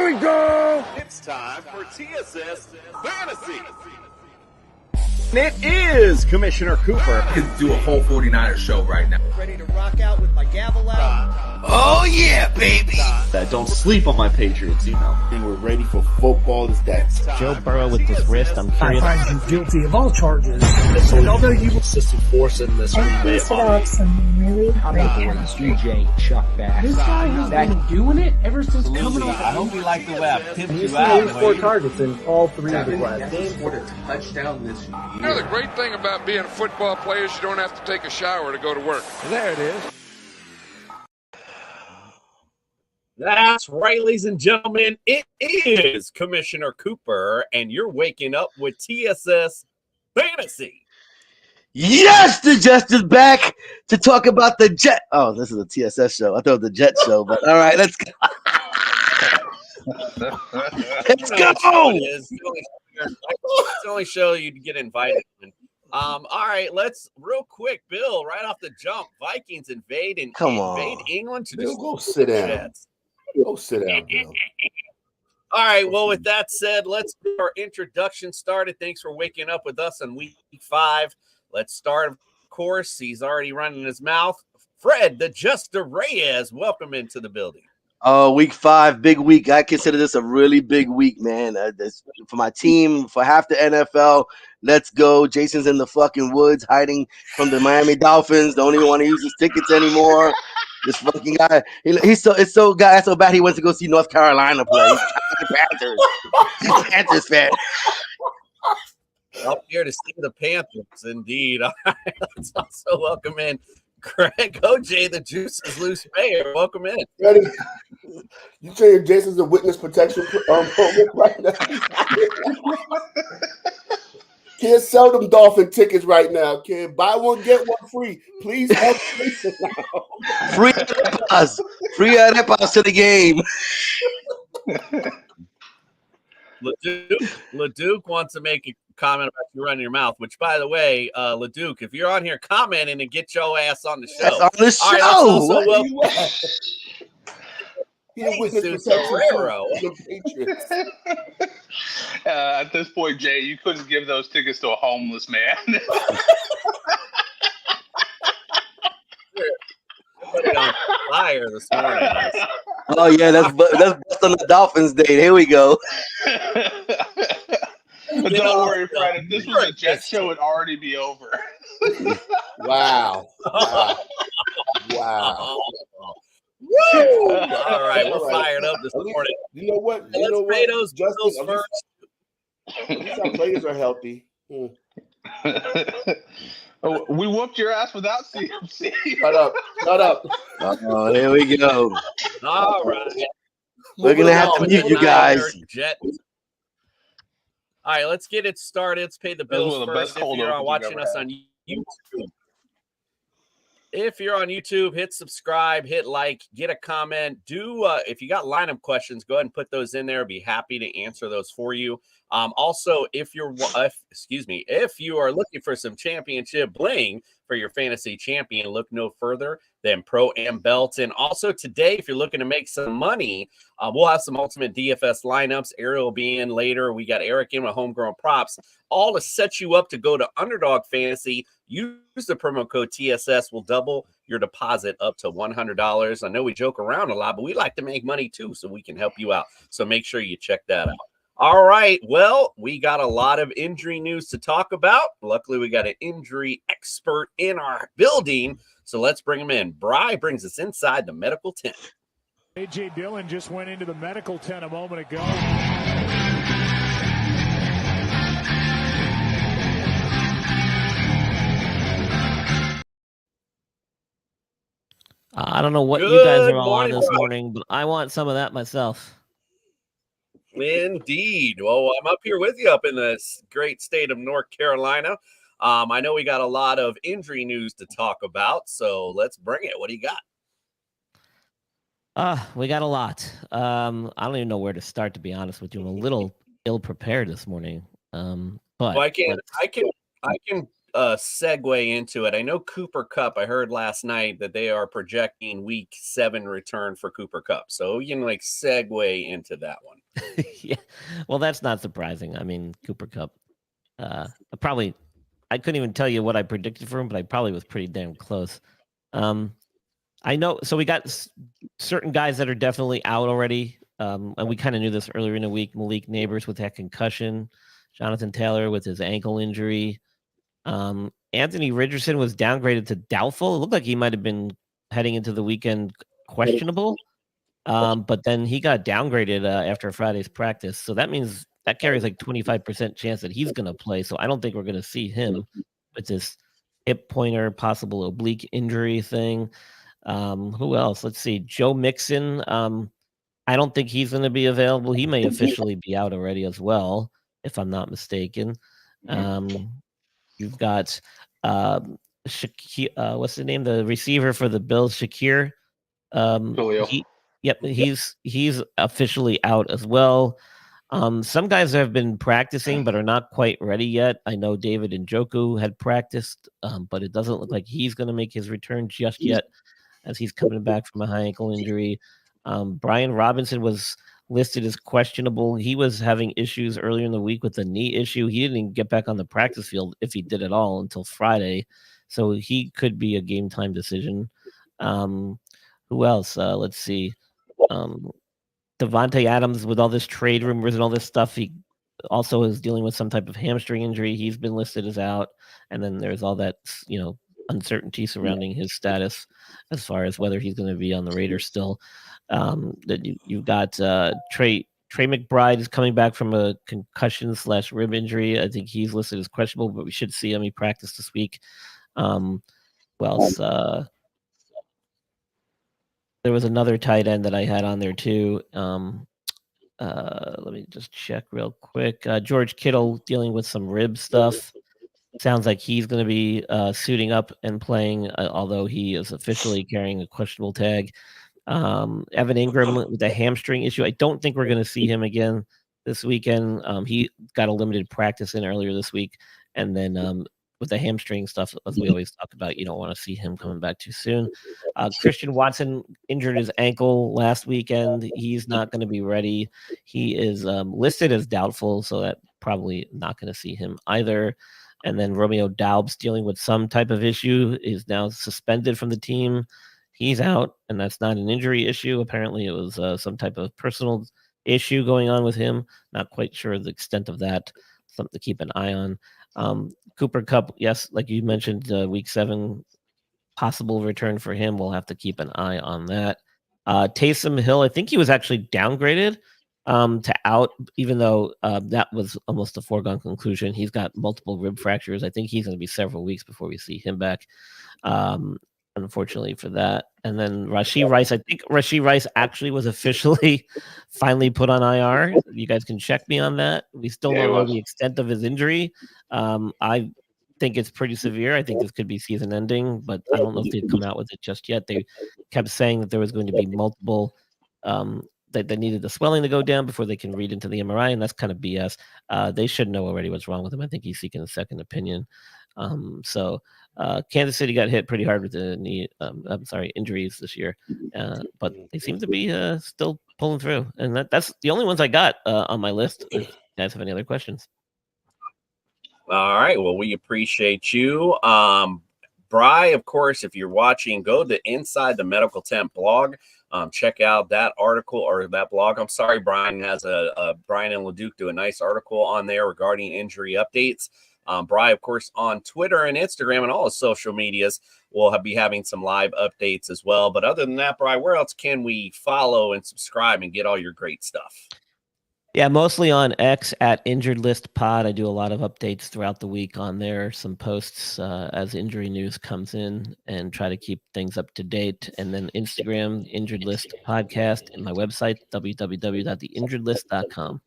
Here we go. It's time for TSS Fantasy. It is Commissioner Cooper. I could do a whole 49ers show right now. Ready to rock out with my gavel out. Oh, yeah, baby. Don't sleep on my Patriots email. And we're ready for football. Is that Joe Burrow with this wrist? I'm curious. I find you guilty of all charges. And although you assisted force in this one, He developed some really great It's DJ Chuck Bass. This guy has been doing it ever since coming off. I hope you like the way I pimped He's you out. got 4 targets in all 3 of the last. He scored a touchdown this year. You know, the great thing about being a football player is you don't have to take a shower to go to work. There it is. That's right, ladies and gentlemen. It is Commissioner Cooper, and you're waking up with TSS Fantasy. Yes, the Jets is back to talk about the Jet. Oh, this is a TSS show. I thought it was the Jet show, but all right, let's go. Let's go. It's the only show you'd get invited in. All right, let's real quick, Bill, right off the jump. Vikings invade England to Bill, go sit down. Jets. Go sit down, Bill. All right, well, with that said, let's get our introduction started. Thanks for waking up with us on week 5. Let's start, of course. He's already running his mouth. Fred, the Juster Reyes, welcome into the building. Week 5, big week. I consider this a really big week, man. This, for my team, for half the NFL. Let's go. Jason's in the fucking woods hiding from the Miami Dolphins. Don't even want to use his tickets anymore. This fucking guy, he's so bad he went to go see North Carolina play. He's a Panthers fan. Up here to see the Panthers, indeed. All right, let's also welcome in Greg OJ, the Juice is Loose Mayor. Welcome in. Ready? You saying Jason's a witness protection program right now? Can't sell them Dolphin tickets right now. Can't buy one, get one free. Please help Jason now. Free arepas to the game. LeDuc wants to make a comment about you running your mouth, which, by the way, LeDuc, if you're on here commenting and get your ass on the show. That's on the show. All right, let's also At this point, Jay, you couldn't give those tickets to a homeless man. Put it on fire this morning. Oh yeah, that's best on the Dolphins day. Here we go. But don't worry, Fred. If this was a Jet show, it'd already be over. Wow. Wow. Woo! All right, we're fired up this morning. You know what? Let's pay those Justice bills first. At least our players are healthy. We whooped your ass without CMC. Shut up. Oh, here we go. All right. We're going to have to mute you guys. All right, let's get it started. Let's pay the bills first. If you're watching us on YouTube. If you're on YouTube, hit subscribe, hit like, get a comment. If you got lineup questions, go ahead and put those in there. I'd be happy to answer those for you. Also, if you are looking for some championship bling for your fantasy champion, look no further than Pro Am Belts. And also today, if you're looking to make some money, we'll have some ultimate DFS lineups. Ariel will be in later. We got Eric in with Homegrown Props, all to set you up to go to Underdog Fantasy. Use the promo code TSS. Will double your deposit up to $100. I know we joke around a lot, but we like to make money too, so we can help you out. So make sure you check that out. All right. Well, we got a lot of injury news to talk about. Luckily, we got an injury expert in our building. So let's bring him in. Bri brings us inside the medical tent. A.J. Dillon just went into the medical tent a moment ago. I don't know what you guys are all on this morning, but I want some of that myself. Indeed. Well, I'm up here with you up in the great state of North Carolina. I know we got a lot of injury news to talk about, so let's bring it. What do you got? We got a lot. I don't even know where to start, to be honest with you. I'm a little ill-prepared this morning. But well, I can segue into it. I know Cooper Kupp, I heard last night that they are projecting week 7 return for Cooper Kupp. So you can segue into that one. Yeah, well, that's not surprising. I mean, Cooper Kupp. I couldn't even tell you what I predicted for him, but I probably was pretty damn close. I know. So we got certain guys that are definitely out already, and we kind of knew this earlier in the week. Malik Neighbors with that concussion, Jonathan Taylor with his ankle injury. Anthony Richardson was downgraded to doubtful. It looked like he might have been heading into the weekend questionable, but then he got downgraded after Friday's practice. So that means that carries like 25% chance that he's going to play. So I don't think we're going to see him with this hip pointer, possible oblique injury thing. Who else? Let's see. Joe Mixon. I don't think he's going to be available. He may officially be out already as well, if I'm not mistaken. You've got Shakir, what's the name? The receiver for the Bills, Shakir. He's officially out as well. Some guys have been practicing but are not quite ready yet. I know David Njoku had practiced, but it doesn't look like he's going to make his return just yet, as he's coming back from a high ankle injury. Brian Robinson was listed as questionable. He was having issues earlier in the week with a knee issue. He didn't get back on the practice field, if he did at all, until Friday. So he could be a game time decision. Who else? Let's see. Devontae Adams, with all this trade rumors and all this stuff, he also is dealing with some type of hamstring injury. He's been listed as out. And then there's all that, uncertainty surrounding his status as far as whether he's going to be on the Raiders still. You've got Trey McBride is coming back from a concussion/rib injury. I think he's listed as questionable, but we should see him. He practiced this week. Who else? There was another tight end that I had on there too. Let me just check real quick. George Kittle dealing with some rib stuff. Sounds like he's going to be suiting up and playing, although he is officially carrying a questionable tag. Evan Ingram with a hamstring issue. I don't think we're going to see him again this weekend. He got a limited practice in earlier this week. And then with the hamstring stuff, as we always talk about, you don't want to see him coming back too soon. Christian Watson injured his ankle last weekend. He's not going to be ready. He is listed as doubtful, so that probably not going to see him either. And then Romeo Doubs dealing with some type of issue is now suspended from the team. He's out, and that's not an injury issue. Apparently, it was some type of personal issue going on with him. Not quite sure the extent of that. Something to keep an eye on. Cooper Kupp, yes, like you mentioned, week 7 possible return for him. We'll have to keep an eye on that. Taysom Hill, I think he was actually downgraded to out, even though that was almost a foregone conclusion. He's got multiple rib fractures. I think he's going to be several weeks before we see him back. Unfortunately for that. And then Rashee Rice, I think Rashee Rice actually was officially finally put on IR. You guys can check me on that. We still don't know the extent of his injury. I think it's pretty severe. I think this could be season ending, but I don't know if they've come out with it just yet. They kept saying that there was going to be multiple, that they needed the swelling to go down before they can read into the MRI, and that's kind of BS. They should know already what's wrong with him. I think he's seeking a second opinion. Kansas City got hit pretty hard with the knee, injuries this year, but they seem to be still pulling through. And that's the only ones I got on my list. If you guys have any other questions? All right. Well, we appreciate you. Bry, of course, if you're watching, go to Inside the Medical Tent blog. Check out that article or that blog. I'm sorry, Brian has Brian and LeDuc do a nice article on there regarding injury updates. Bry, of course, on Twitter and Instagram and all his social medias will be having some live updates as well. But other than that, Bry, where else can we follow and subscribe and get all your great stuff? Yeah, mostly on X at Injured List Pod. I do a lot of updates throughout the week on there, some posts as injury news comes in, and try to keep things up to date. And then Instagram, Injured List Podcast, and my website, www.theinjuredlist.com.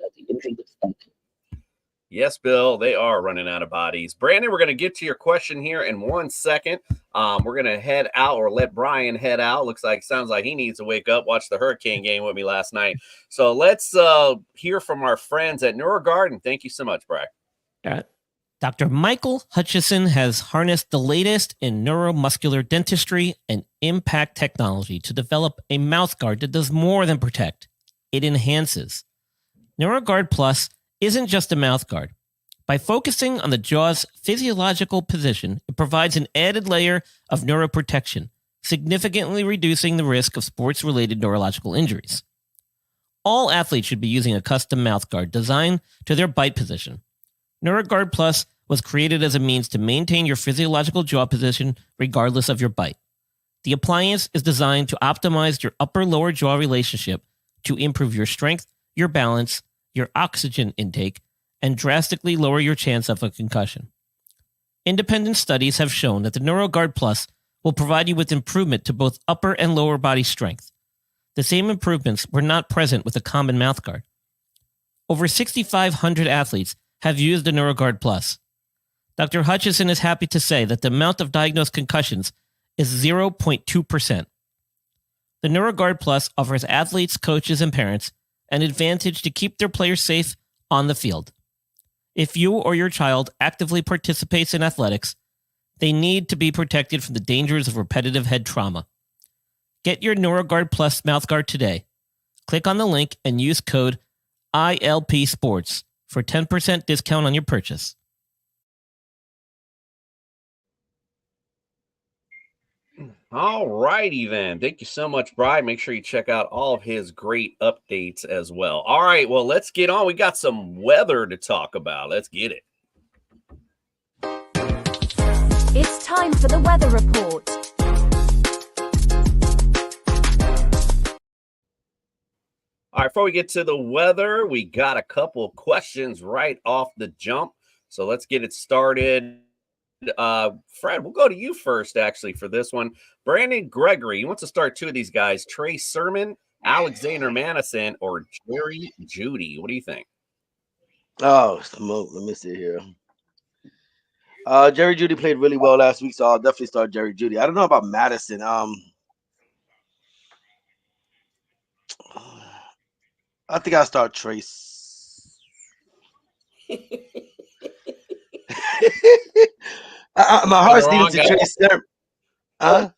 Yes, Bill, they are running out of bodies. Brandon, we're going to get to your question here in 1 second. We're going to head out, or let Brian head out. Sounds like he needs to wake up, watch the Hurricane game with me last night. So let's hear from our friends at NeuroGuard. Thank you so much, Brian. All right. Dr. Michael Hutchison has harnessed the latest in neuromuscular dentistry and impact technology to develop a mouth guard that does more than protect. It enhances. NeuroGuard Plus isn't just a mouthguard. By focusing on the jaw's physiological position, it provides an added layer of neuroprotection, significantly reducing the risk of sports-related neurological injuries. All athletes should be using a custom mouthguard designed to their bite position. NeuroGuard Plus was created as a means to maintain your physiological jaw position regardless of your bite. The appliance is designed to optimize your upper-lower jaw relationship to improve your strength, your balance, your oxygen intake, and drastically lower your chance of a concussion. Independent studies have shown that the NeuroGuard Plus will provide you with improvement to both upper and lower body strength. The same improvements were not present with a common mouthguard. Over 6,500 athletes have used the NeuroGuard Plus. Dr. Hutchison is happy to say that the amount of diagnosed concussions is 0.2%. The NeuroGuard Plus offers athletes, coaches, and parents an advantage to keep their players safe on the field. If you or your child actively participates in athletics, they need to be protected from the dangers of repetitive head trauma. Get your NeuroGuard Plus mouthguard today. Click on the link and use code ILPSports for 10% discount on your purchase. All righty then. Thank you so much, Brian. Make sure you check out all of his great updates as well. All right, well, let's get on. We got some weather to talk about. Let's get it. It's time for the weather report. All right, before we get to the weather, we got a couple of questions right off the jump. So let's get it started. Fred, we'll go to you first, actually, for this one. Brandon Gregory, he wants to start two of these guys, Trey Sermon, Alexander Madison, or Jerry Jeudy. What do you think? Oh, smoke. Let me see here. Jerry Jeudy played really well last week, so I'll definitely start Jerry Jeudy. I don't know about Madison. I think I'll start Trace. My heart's leading to Trace Sermon. Huh?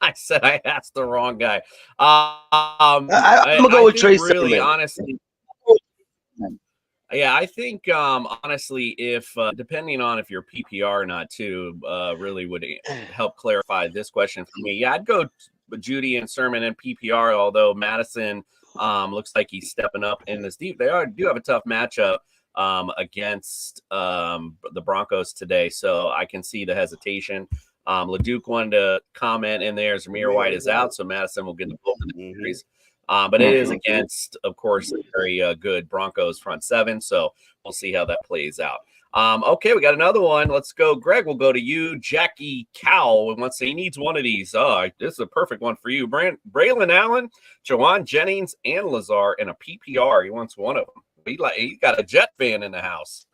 I said I asked the wrong guy. I'm gonna go with Trace really, Sermon. Honestly, yeah, I think honestly, if depending on if you're PPR or not, too, really would help clarify this question for me. Yeah, I'd go with Jeudy and Sermon and PPR. Although Madison looks like he's stepping up in this deep. They do have a tough matchup against the Broncos today, so I can see the hesitation. LeDuc wanted to comment in there. Zamir White is out, so Madison will get the bulk of the injuries. But it is against, of course, a very good Broncos front seven, so we'll see how that plays out. Okay, we got another one. Let's go. Greg, we'll go to you. Jackie Cowell wants to say he needs one of these. Oh, this is a perfect one for you. Braylon Allen, Jawan Jennings, and Lazard in a PPR. He wants one of them. He got a Jet fan in the house.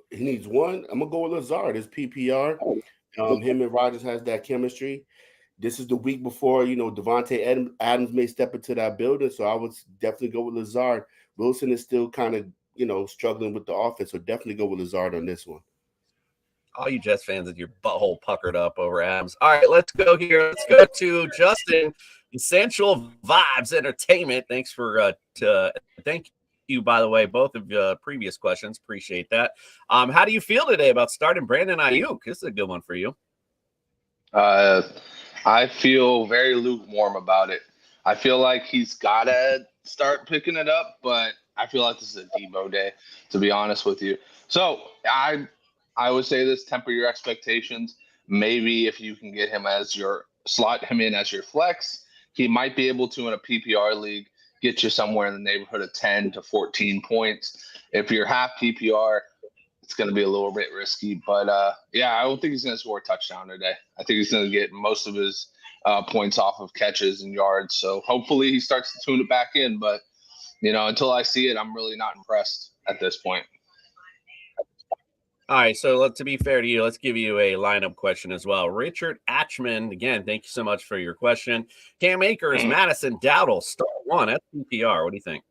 He needs one. I'm gonna go with Lazard. It's PPR. Him and Rodgers has that chemistry. This is the week before, Devontae Adams may step into that building, so I would definitely go with Lazard. Wilson is still kind of, struggling with the offense, so definitely go with Lazard on this one. All you Jets fans with your butthole puckered up over Adams. All right, let's go here. Let's go to Justin, Essential Vibes Entertainment. Thanks for thank you, by the way, both of your previous questions. Appreciate that. How do you feel today about starting Brandon Ayuk? This is a good one for you. I feel very lukewarm about it. I feel like he's got to start picking it up, but I feel like this is a Debo day, to be honest with you. So I would say this, temper your expectations. Maybe if you can get him slot him in as your flex, he might be able to, in a PPR league, get you somewhere in the neighborhood of 10 to 14 points. If you're half PPR, it's going to be a little bit risky, but I don't think he's going to score a touchdown today. I think he's going to get most of his points off of catches and yards. So hopefully he starts to tune it back in, but until I see it, I'm really not impressed at this point. All right, so to be fair to you, let's give you a lineup question as well. Richard Atchman, again, thank you so much for your question. Cam Akers, Madison, Dowdle, start one at PPR. What do you think?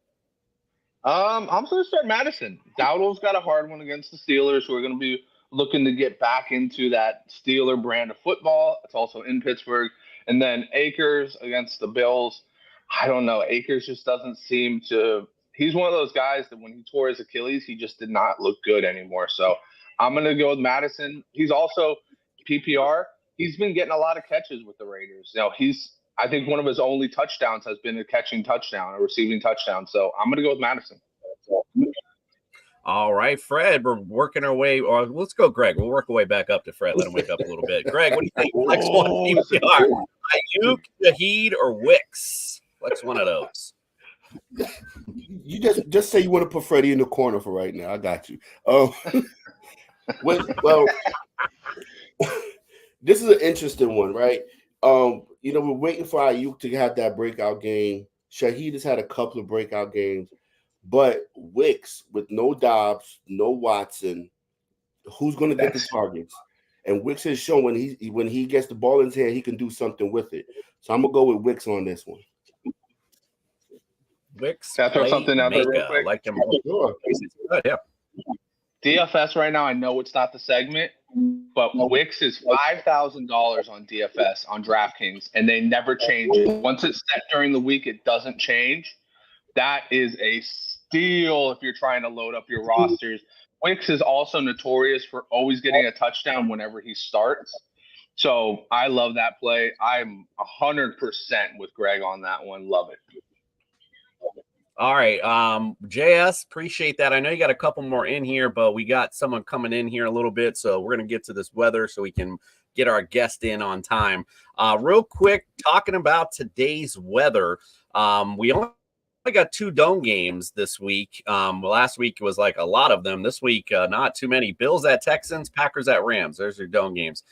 I'm going to start Madison. Dowdle's got a hard one against the Steelers, who are going to be looking to get back into that Steeler brand of football. It's also in Pittsburgh. And then Akers against the Bills. I don't know. Akers just doesn't seem to – he's one of those guys that when he tore his Achilles, he just did not look good anymore. So I'm going to go with Madison. He's also PPR. He's been getting a lot of catches with the Raiders. I think one of his only touchdowns has been a catching touchdown, a receiving touchdown. So I'm going to go with Madison. All right, Fred, we're working our way. Or let's go, Greg. We'll work our way back up to Fred. Let him wake up a little bit. Greg, what do you think? Flex one PPR. Ayuk, Shaheed, or Wicks? Flex one of those. You just say you want to put Freddie in the corner for right now. I got you. Well, this is an interesting one, right? We're waiting for Ayuk to have that breakout game. Shaheed has had a couple of breakout games. But Wicks, with no Dobbs, no Watson, who's going to get the targets? And Wicks has shown when he gets the ball in his hand, he can do something with it. So I'm going to go with Wicks on this one. Wicks, can I throw something out there real quick? Like him. Sure. Good, yeah. DFS right now, I know it's not the segment, but Wicks is $5,000 on DFS on DraftKings, and they never change it. Once it's set during the week, it doesn't change. That is a steal if you're trying to load up your rosters. Wicks is also notorious for always getting a touchdown whenever he starts. So I love that play. I'm 100% with Greg on that one. Love it. All right. JS, appreciate that. I know you got a couple more in here, but we got someone coming in here a little bit. So we're going to get to this weather so we can get our guest in on time. Real quick, talking about today's weather. We only got 2 dome games this week. Last week was like a lot of them. This week, not too many. Bills at Texans, Packers at Rams. There's your dome games.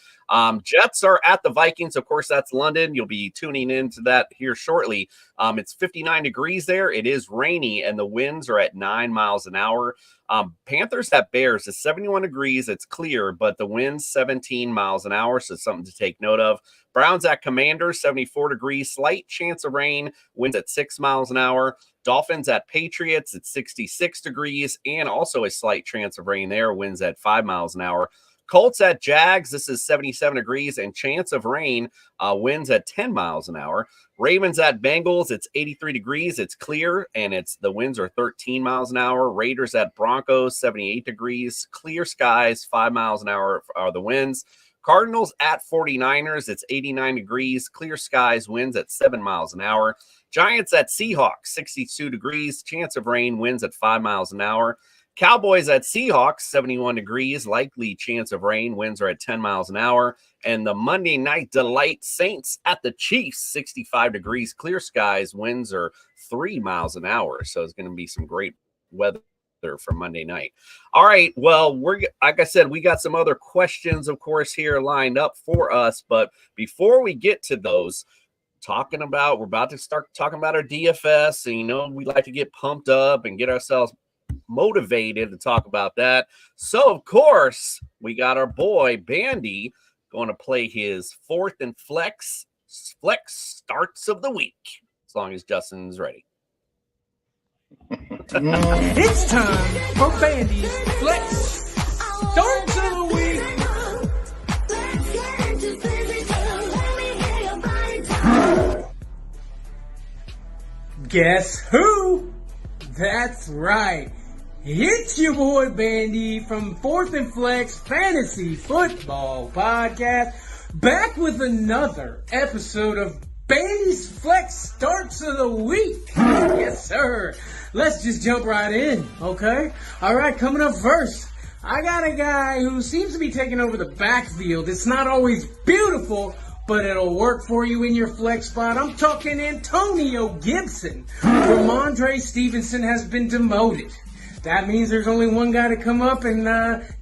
Jets are at the Vikings. Of course, that's London. You'll be tuning into that here shortly. It's 59 degrees there. It is rainy, and the winds are at 9 miles an hour. Panthers at Bears is 71 degrees. It's clear, but the wind's 17 miles an hour, so it's something to take note of. Browns at Commanders, 74 degrees. Slight chance of rain. Winds at 6 miles an hour. Dolphins at Patriots at 66 degrees, and also a slight chance of rain there. Winds at 5 miles an hour. Colts at Jags, this is 77 degrees and chance of rain, winds at 10 miles an hour. Ravens at Bengals, it's 83 degrees, it's clear, and the winds are 13 miles an hour. Raiders at Broncos, 78 degrees, clear skies, 5 miles an hour are the winds. Cardinals at 49ers, it's 89 degrees, clear skies, winds at 7 miles an hour. Giants at Seahawks, 62 degrees, chance of rain, winds at 5 miles an hour. Cowboys at Seahawks, 71 degrees, likely chance of rain, winds are at 10 miles an hour. And the Monday Night Delight, Saints at the Chiefs, 65 degrees, clear skies, winds are 3 miles an hour. So it's going to be some great weather for Monday night. All right, well, like I said, we got some other questions, of course, here lined up for us. But before we get to those, we're about to start talking about our DFS. And, we like to get pumped up and get ourselves motivated to talk about that. So, of course, we got our boy Bandy going to play his 4th and flex starts of the week, as long as Justin's ready. It's time for Bandy's flex starts of the week. Guess who? That's right. It's your boy Bandy from 4th and Flex Fantasy Football Podcast, back with another episode of Bandy's Flex Starts of the Week. Yes, sir. Let's just jump right in, okay? All right, coming up first, I got a guy who seems to be taking over the backfield. It's not always beautiful, but it'll work for you in your flex spot. I'm talking Antonio Gibson. Ramondre Stevenson has been demoted. That means there's only one guy to come up and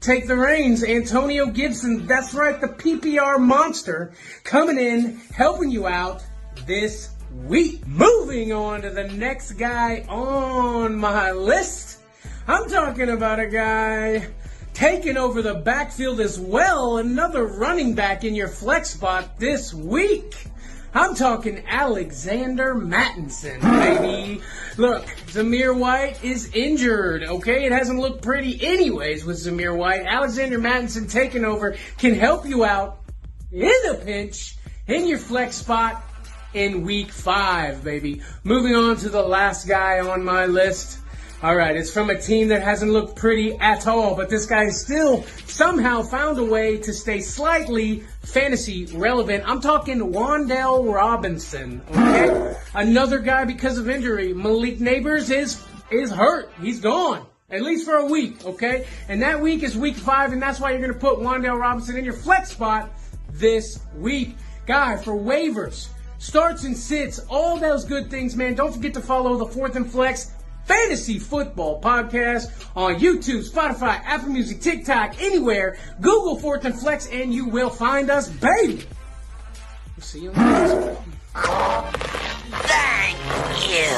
take the reins. Antonio Gibson, that's right, the PPR monster, coming in, helping you out this week. Moving on to the next guy on my list. I'm talking about a guy taking over the backfield as well. Another running back in your flex spot this week. I'm talking Alexander Mattinson, baby. Look, Zamir White is injured, okay? It hasn't looked pretty anyways with Zamir White. Alexander Mattinson taking over can help you out in a pinch, in your flex spot, in week 5, baby. Moving on to the last guy on my list. All right, it's from a team that hasn't looked pretty at all, but this guy still somehow found a way to stay slightly fantasy relevant. I'm talking Wan'Dale Robinson, okay? Another guy because of injury. Malik Neighbors is hurt. He's gone, at least for a week, okay? And that week is week 5, and that's why you're going to put Wan'Dale Robinson in your flex spot this week. Guy, for waivers, starts and sits, all those good things, man. Don't forget to follow the 4th and Flex Fantasy Football Podcast on YouTube, Spotify, Apple Music, TikTok, anywhere. Google 4th and Flex and you will find us, baby. We'll see you on the next one. Thank you.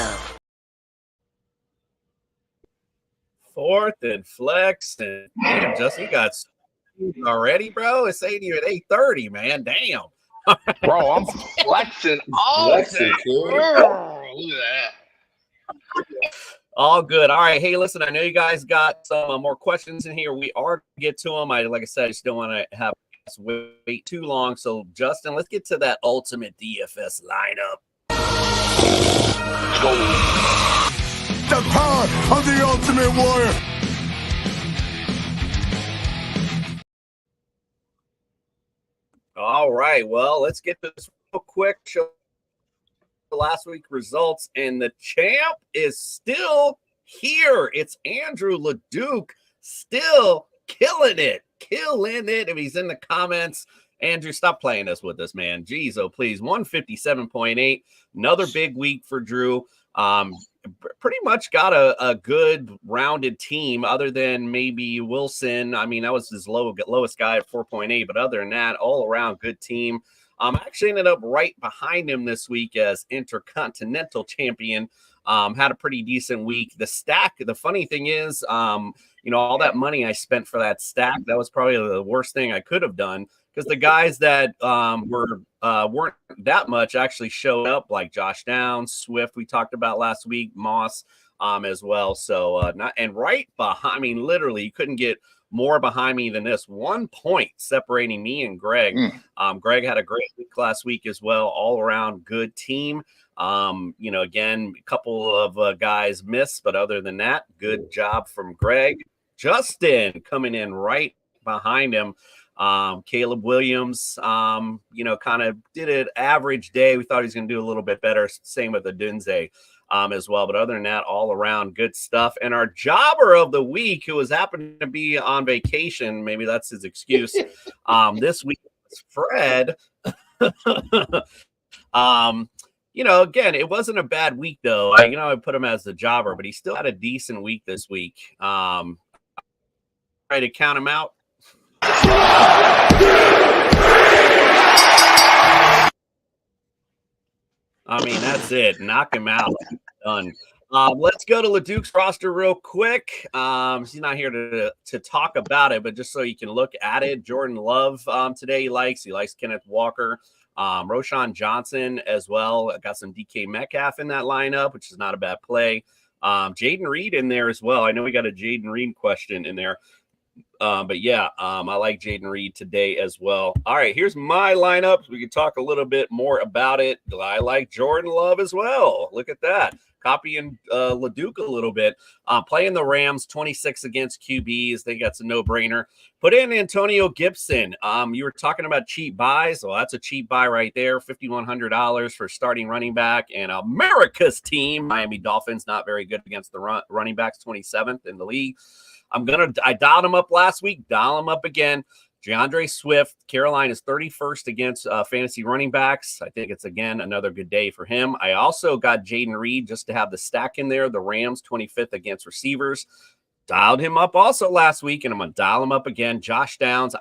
4th and Flex, and damn, Justin, you got already, bro. It's 80 at 8:30, man. Damn. Bro, I'm flexing all day. Look at that. All good. All right. Hey, listen, I know you guys got some more questions in here. We are going to get to them. Like I said, I just don't want to have us wait too long. So, Justin, let's get to that ultimate DFS lineup. Let's go. The power of the Ultimate Warrior. All right. Well, let's get this real quick. Show last week results, and the champ is still here. It's Andrew LeDuc, still killing it. If he's in the comments, Andrew, stop playing this with us, man. Jeez, oh please. 157.8. Another big week for Drew. Pretty much got a good rounded team, other than maybe Wilson. I mean, that was his lowest guy at 4.8, but other than that, all around good team. I actually ended up right behind him this week as Intercontinental Champion. Had a pretty decent week. The stack, the funny thing is, all that money I spent for that stack, that was probably the worst thing I could have done, because the guys that weren't that much actually showed up, like Josh Downs, Swift, we talked about last week, Moss as well. So right behind, I mean, literally, you couldn't get more behind me than this. 1 point separating me and Greg. Greg had a great week last week as well. All around good team. Again, a couple of guys missed, but other than that, good job from Greg. Justin coming in right behind him. Caleb Williams, kind of did an average day. We thought he was going to do a little bit better. Same with the Dunze. As well. But other than that, all around good stuff. And our jobber of the week, who was happening to be on vacation, maybe that's his excuse. This week was Fred. Again, it wasn't a bad week though. I put him as the jobber, but he still had a decent week this week. Try to count him out. I mean, that's it. Knock him out. Done. Let's go to LeDuc's roster real quick. He's not here to talk about it, but just so you can look at it. Jordan Love today he likes Kenneth Walker. Roshan Johnson as well. Got some DK Metcalf in that lineup, which is not a bad play. Jaden Reed in there as well. I know we got a Jaden Reed question in there. But yeah, I like Jaden Reed today as well. All right, here's my lineup. We can talk a little bit more about it. I like Jordan Love as well. Look at that. Copying LeDuc a little bit. Playing the Rams, 26 against QBs. I think that's a no-brainer. Put in Antonio Gibson. You were talking about cheap buys. Well, that's a cheap buy right there. $5,100 for starting running back. And America's team, Miami Dolphins, not very good against the running backs, 27th in the league. I dialed him up last week, dial him up again. DeAndre Swift, Carolina is 31st against fantasy running backs. I think it's, again, another good day for him. I also got Jaden Reed just to have the stack in there. The Rams, 25th against receivers. Dialed him up also last week, and I'm going to dial him up again. Josh Downs,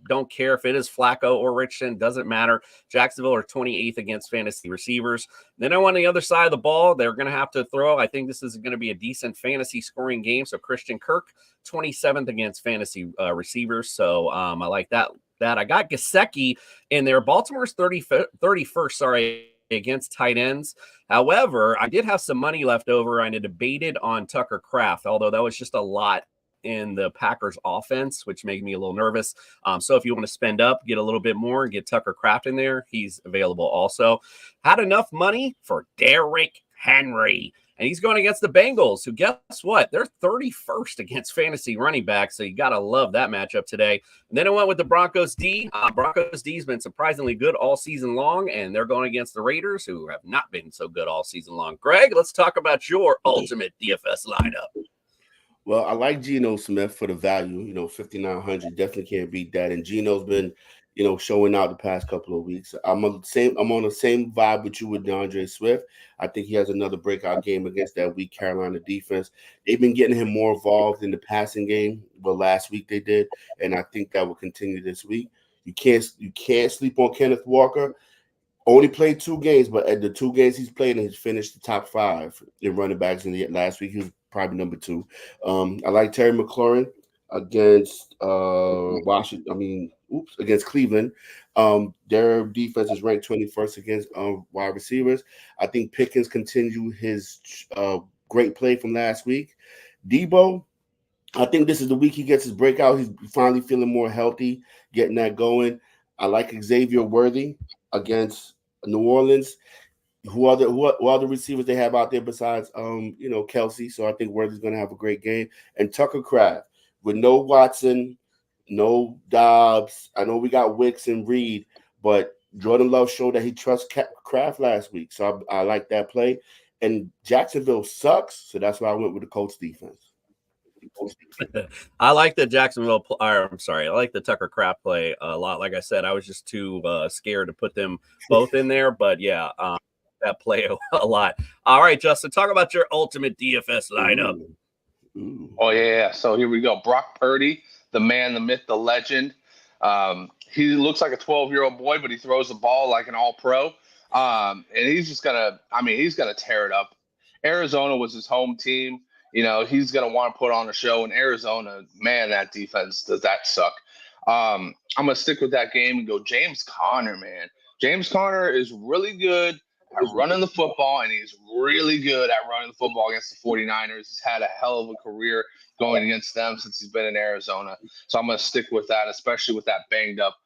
don't care if it is Flacco or Richardson, doesn't matter. Jacksonville are 28th against fantasy receivers. Then I went on the other side of the ball. They're going to have to throw. I think this is going to be a decent fantasy scoring game. So Christian Kirk, 27th against fantasy receivers. So I like that. I got Gesicki in there. Baltimore's 31st, against tight ends. However, I did have some money left over, and I debated on Tucker Kraft, although that was just a lot in the Packers offense, which made me a little nervous. So if you want to spend up, get a little bit more, get Tucker Kraft in there, he's available also. Had enough money for Derrick Henry. And he's going against the Bengals, who, guess what? They're 31st against fantasy running backs, so you got to love that matchup today. And then I went with the Broncos D. Broncos D's been surprisingly good all season long, and they're going against the Raiders, who have not been so good all season long. Greg, let's talk about your ultimate DFS lineup. Well, I like Geno Smith for the value. 5,900 definitely can't beat that. And Geno's been, showing out the past couple of weeks. I'm on the same vibe with you with DeAndre Swift. I think he has another breakout game against that weak Carolina defense. They've been getting him more involved in the passing game. Well, last week they did, and I think that will continue this week. You can't sleep on Kenneth Walker. Only played 2 games, but at the 2 games he's played, and he's finished the top 5 in running backs. In the last week, he was probably number 2. I like Terry McLaurin against Washington. Against Cleveland. Their defense is ranked 21st against wide receivers. I think Pickens continue his great play from last week. Debo, I think this is the week he gets his breakout. He's finally feeling more healthy, getting that going. I like Xavier Worthy against New Orleans. Who are the receivers they have out there besides Kelsey? So I think Worthy's going to have a great game. And Tucker Kraft with no Watson, no Dobbs. I know we got Wicks and Reed, but Jordan Love showed that he trusts Kraft last week. So I like that play. And Jacksonville sucks, so that's why I went with the Colts defense. I like the I like the Tucker Kraft play a lot. Like I said, I was just too scared to put them both in there. But yeah, that play a lot. All right, Justin, talk about your ultimate DFS lineup. Ooh. Oh, yeah. So here we go. Brock Purdy, the man, the myth, the legend. He looks like a 12-year-old boy, but he throws the ball like an all-pro. And he's just going to tear it up. Arizona was his home team. He's going to want to put on a show. In Arizona, man, that defense, does that suck. I'm going to stick with that game and go James Conner, man. James Conner is really good at running the football, and he's really good at running the football against the 49ers. He's had a hell of a career going against them since he's been in Arizona. So I'm going to stick with that, especially with that banged-up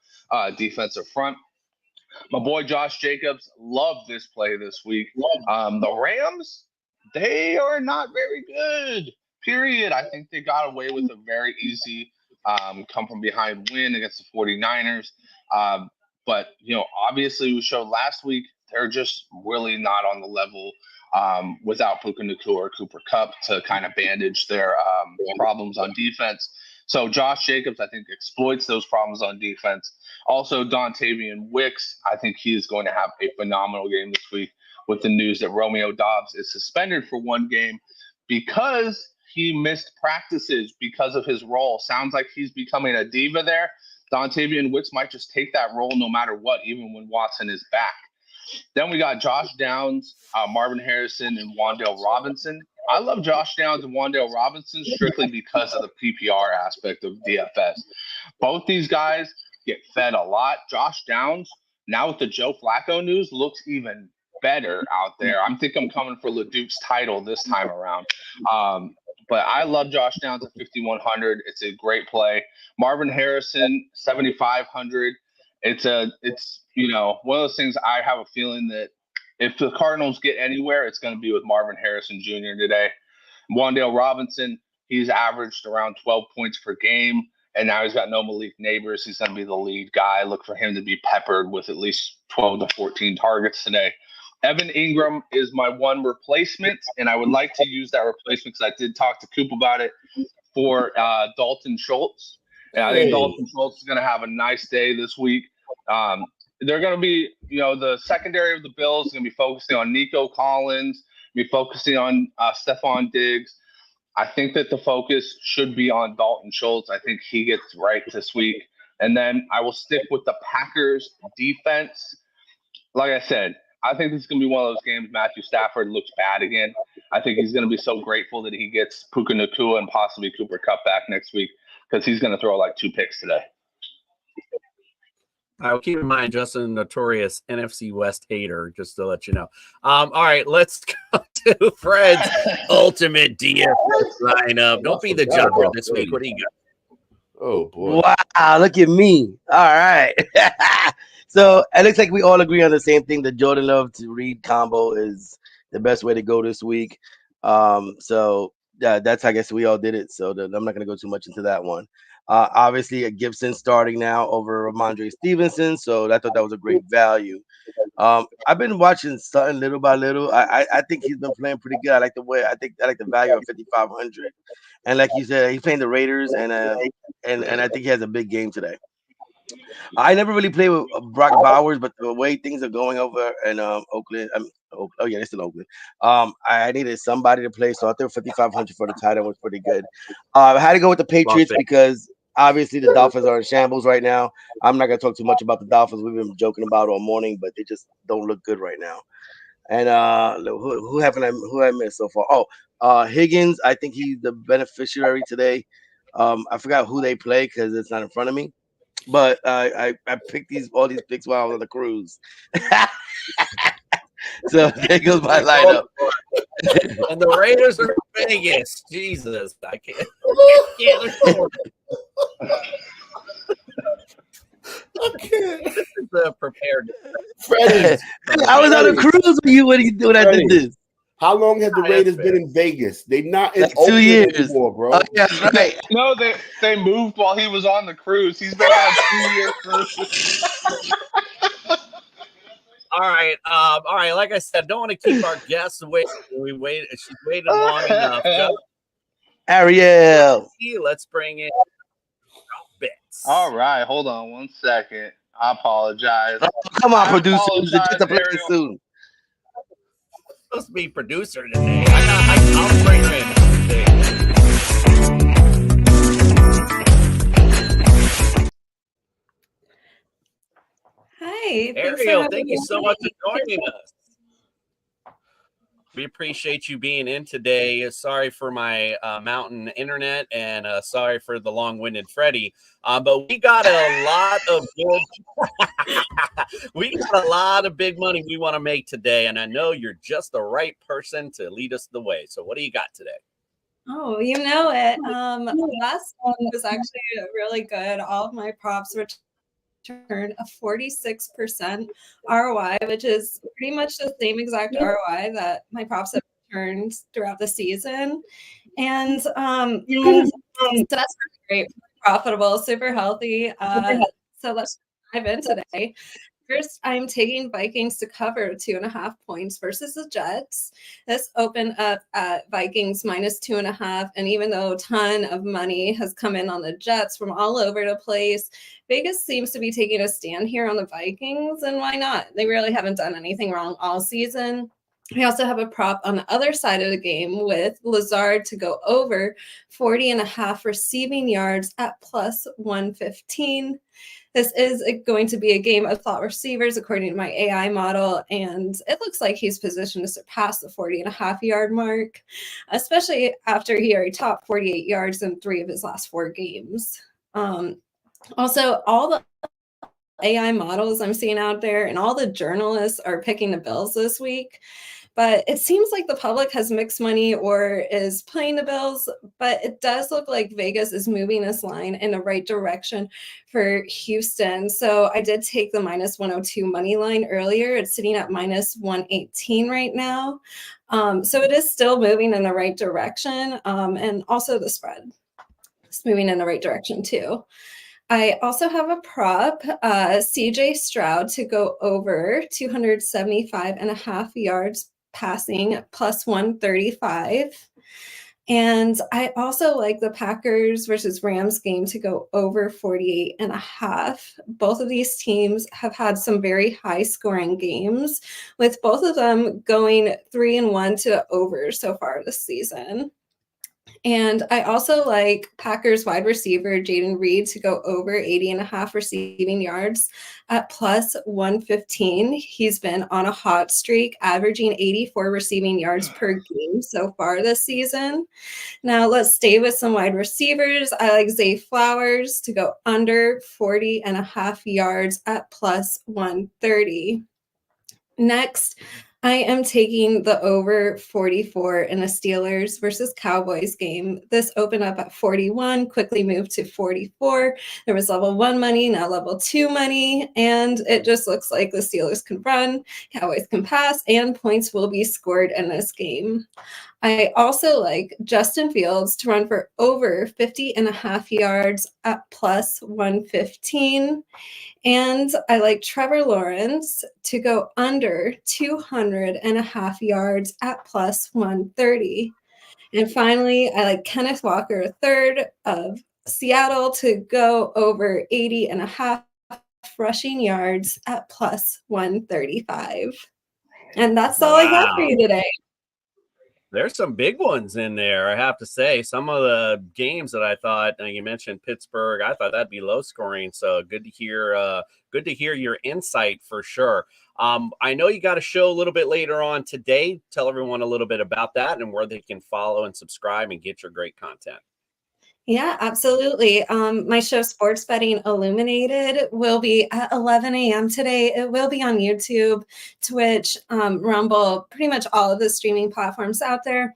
defensive front. My boy Josh Jacobs loved this play this week. The Rams, they are not very good, period. I think they got away with a very easy come-from-behind win against the 49ers. But, obviously we showed last week they're just really not on the level without Puka Nacua or Cooper Kupp to kind of bandage their problems on defense. So Josh Jacobs, I think, exploits those problems on defense. Also, Dontavian Wicks, I think he is going to have a phenomenal game this week with the news that Romeo Doubs is suspended for 1 game because he missed practices because of his role. Sounds like he's becoming a diva there. Dontavian Wicks might just take that role no matter what, even when Watson is back. Then we got Josh Downs, Marvin Harrison, and Wan'Dale Robinson. I love Josh Downs and Wan'Dale Robinson strictly because of the PPR aspect of DFS. Both these guys get fed a lot. Josh Downs, now with the Joe Flacco news, looks even better out there. I think I'm coming for LeDuc's title this time around. But I love Josh Downs at 5,100. It's a great play. Marvin Harrison, 7,500. It's one of those things. I have a feeling that if the Cardinals get anywhere, it's going to be with Marvin Harrison Jr. today. Wan'Dale Robinson, he's averaged around 12 points per game, and now he's got no Malik Neighbors. He's going to be the lead guy. Look for him to be peppered with at least 12 to 14 targets today. Evan Ingram is my one replacement, and I would like to use that replacement because I did talk to Coop about it for Dalton Schultz. And I think Dalton Schultz is going to have a nice day this week. They're going to be, the secondary of the Bills is going to be focusing on Nico Collins, be focusing on Stephon Diggs. I think that the focus should be on Dalton Schultz. I think he gets right this week. And then I will stick with the Packers defense. Like I said, I think this is going to be one of those games Matthew Stafford looks bad again. I think he's going to be so grateful that he gets Puka Nacua and possibly Cooper Kupp back next week because he's going to throw like 2 picks today. Keep in mind, Justin, notorious NFC West hater, just to let you know. All right, let's go to Fred's ultimate DFS lineup. Don't be the jumper this week. What do you got? Oh boy! Wow, look at me. All right. So it looks like we all agree on the same thing. The Jordan Love to Reed combo is the best way to go this week. So yeah, that's, I guess we all did it. So I'm not gonna go too much into that one. Obviously, a Gibson starting now over Ramondre Stevenson. So I thought that was a great value. I've been watching Sutton little by little. I think he's been playing pretty good. I like the value of 5,500. And like you said, he's playing the Raiders, and I think he has a big game today. I never really played with Brock Bowers, but the way things are going over in Oakland, oh yeah, it's in Oakland. I needed somebody to play, so I think 5,500 for the tight end was pretty good. I had to go with the Patriots because obviously the Dolphins are in shambles right now. I'm not gonna talk too much about the Dolphins. We've been joking about it all morning, but they just don't look good right now. And who I missed so far? Oh, Higgins. I think he's the beneficiary today. I forgot who they play because it's not in front of me. But I picked all these picks while I was on the cruise. So there goes my lineup. And the Raiders are in Vegas. Jesus, I can't. Okay. This is prepared. Freddie, I was on a cruise with you when I did this. How long have the Raiders been in Vegas? They're not in like 2 Oakland years anymore, bro. Oh, yeah, right. No, they moved while he was on the cruise. He's been on a 2-year cruise. All right. Like I said, don't want to keep our guests waiting. She's waited long enough. Ariel. Let's bring in bits. All right, hold on 1 second. I apologize. Oh, come on, producer. Just to play soon. Supposed to be producer today. I'll bring her in today. Hi, Ariel, thank you so much for joining us. We appreciate you being in today. Sorry for my mountain internet, and sorry for the long-winded Freddie. But we got a lot of big money we want to make today, and I know you're just the right person to lead us the way. So, what do you got today? Oh, you know it. Last one was actually really good. All of my props returned a 46% ROI, which is pretty much the same exact ROI that my props have returned throughout the season. And so that's great, profitable, super healthy. So let's dive in today. First, I'm taking Vikings to cover 2.5 points versus the Jets. This opened up at Vikings minus 2.5. And even though a ton of money has come in on the Jets from all over the place, Vegas seems to be taking a stand here on the Vikings. And why not? They really haven't done anything wrong all season. We also have a prop on the other side of the game with Lazard to go over 40.5 receiving yards at plus 115. This is going to be a game of thought receivers, according to my AI model, and it looks like he's positioned to surpass the 40.5 yard mark, especially after he already topped 48 yards in 3 of his last 4 games. Also, all the AI models I'm seeing out there and all the journalists are picking the Bills this week. But it seems like the public has mixed money or is playing the Bills, but it does look like Vegas is moving this line in the right direction for Houston. So I did take the minus 102 money line earlier. It's sitting at minus 118 right now. So it is still moving in the right direction. And also the spread is moving in the right direction too. I also have a prop, CJ Stroud to go over 275.5 yards passing plus 135. And I also like the Packers versus Rams game to go over 48.5. Both of these teams have had some very high scoring games, with both of them going 3-1 to over so far this season. And I also like Packers wide receiver Jaden Reed to go over 80.5 receiving yards at plus 115. He's been on a hot streak, averaging 84 receiving yards per game so far this season. Now let's stay with some wide receivers. I like Zay Flowers to go under 40.5 yards at plus 130. Next, I am taking the over 44 in a Steelers versus Cowboys game. This opened up at 41, quickly moved to 44. There was level 1 money, now level 2 money, and it just looks like the Steelers can run, Cowboys can pass, and points will be scored in this game. I also like Justin Fields to run for over 50.5 yards at plus 115. And I like Trevor Lawrence to go under 200.5 yards at plus 130. And finally, I like Kenneth Walker III of Seattle to go over 80.5 rushing yards at plus 135. And that's all I have for you today. There's some big ones in there, I have to say. Some of the games that I thought, you mentioned Pittsburgh, I thought that'd be low scoring. So good to hear your insight for sure. I know you got a show a little bit later on today. Tell everyone a little bit about that and where they can follow and subscribe and get your great content. Yeah, absolutely. My show, Sports Betting Illuminated, will be at 11 a.m. today. It will be on YouTube, Twitch, Rumble, pretty much all of the streaming platforms out there.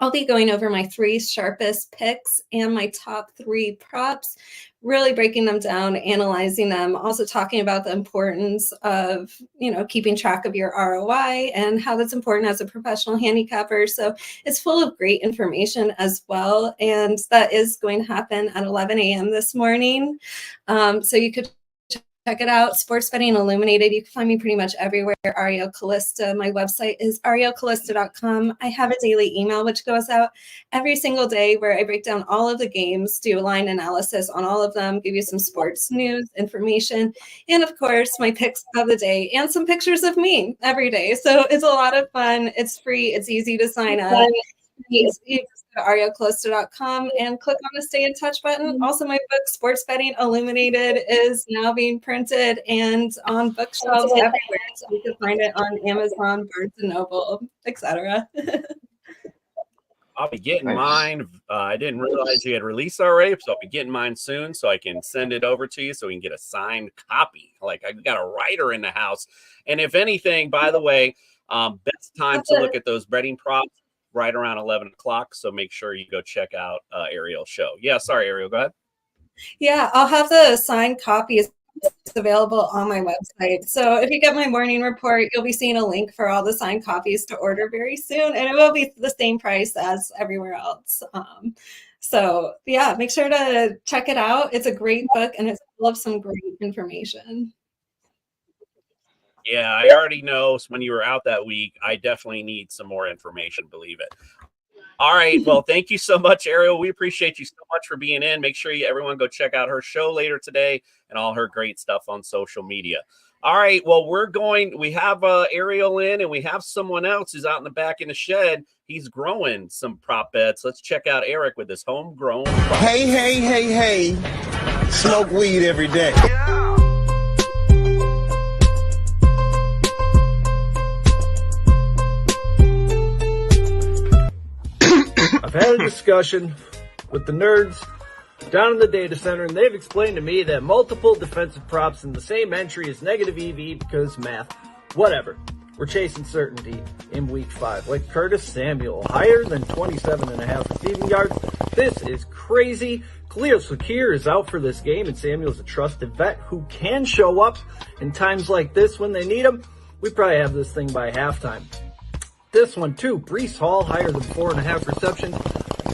I'll be going over my 3 sharpest picks and my top 3 props, really breaking them down, analyzing them, also talking about the importance of, keeping track of your ROI and how that's important as a professional handicapper. So it's full of great information as well. And that is going to happen at 11 a.m. this morning. So you could check it out. Sports Betting Illuminated. You can find me pretty much everywhere. Ariel Callista. My website is arielcallista.com. I have a daily email which goes out every single day where I break down all of the games, do a line analysis on all of them, give you some sports news, information, and of course my picks of the day and some pictures of me every day. So it's a lot of fun. It's free. It's easy to sign up. You just go to arielcallista.com and click on the Stay in Touch button. Also, my book, Sports Betting Illuminated, is now being printed and on bookshelves everywhere. So you can find it on Amazon, Barnes & Noble, etc. I'll be getting mine. I didn't realize you had released already, so I'll be getting mine soon so I can send it over to you so we can get a signed copy. Like, I got a writer in the house. And if anything, by the way, best time to look at those betting props right around 11 o'clock. So make sure you go check out Ariel's show. Yeah, sorry, Ariel, go ahead. Yeah, I'll have the signed copies available on my website. So if you get my morning report, you'll be seeing a link for all the signed copies to order very soon. And it will be the same price as everywhere else. So yeah, make sure to check it out. It's a great book and it's full of some great information. Yeah, I already know when you were out that week, I definitely need some more information, believe it. All right. Well, thank you so much, Ariel. We appreciate you so much for being in. Make sure everyone go check out her show later today and all her great stuff on social media. All right. Well, we have Ariel in and we have someone else who's out in the back in the shed. He's growing some prop bets. Let's check out Eric with his homegrown prop. Hey. Smoke weed every day. I've had a discussion with the nerds down in the data center, and they've explained to me that multiple defensive props in the same entry is negative EV because math. Whatever. We're chasing certainty in week 5. Like Curtis Samuel, higher than 27.5 receiving yards. This is crazy. Khalil Shakir is out for this game, and Samuel's a trusted vet who can show up in times like this when they need him. We probably have this thing by halftime. This one too, Breece Hall, higher than 4.5 receptions.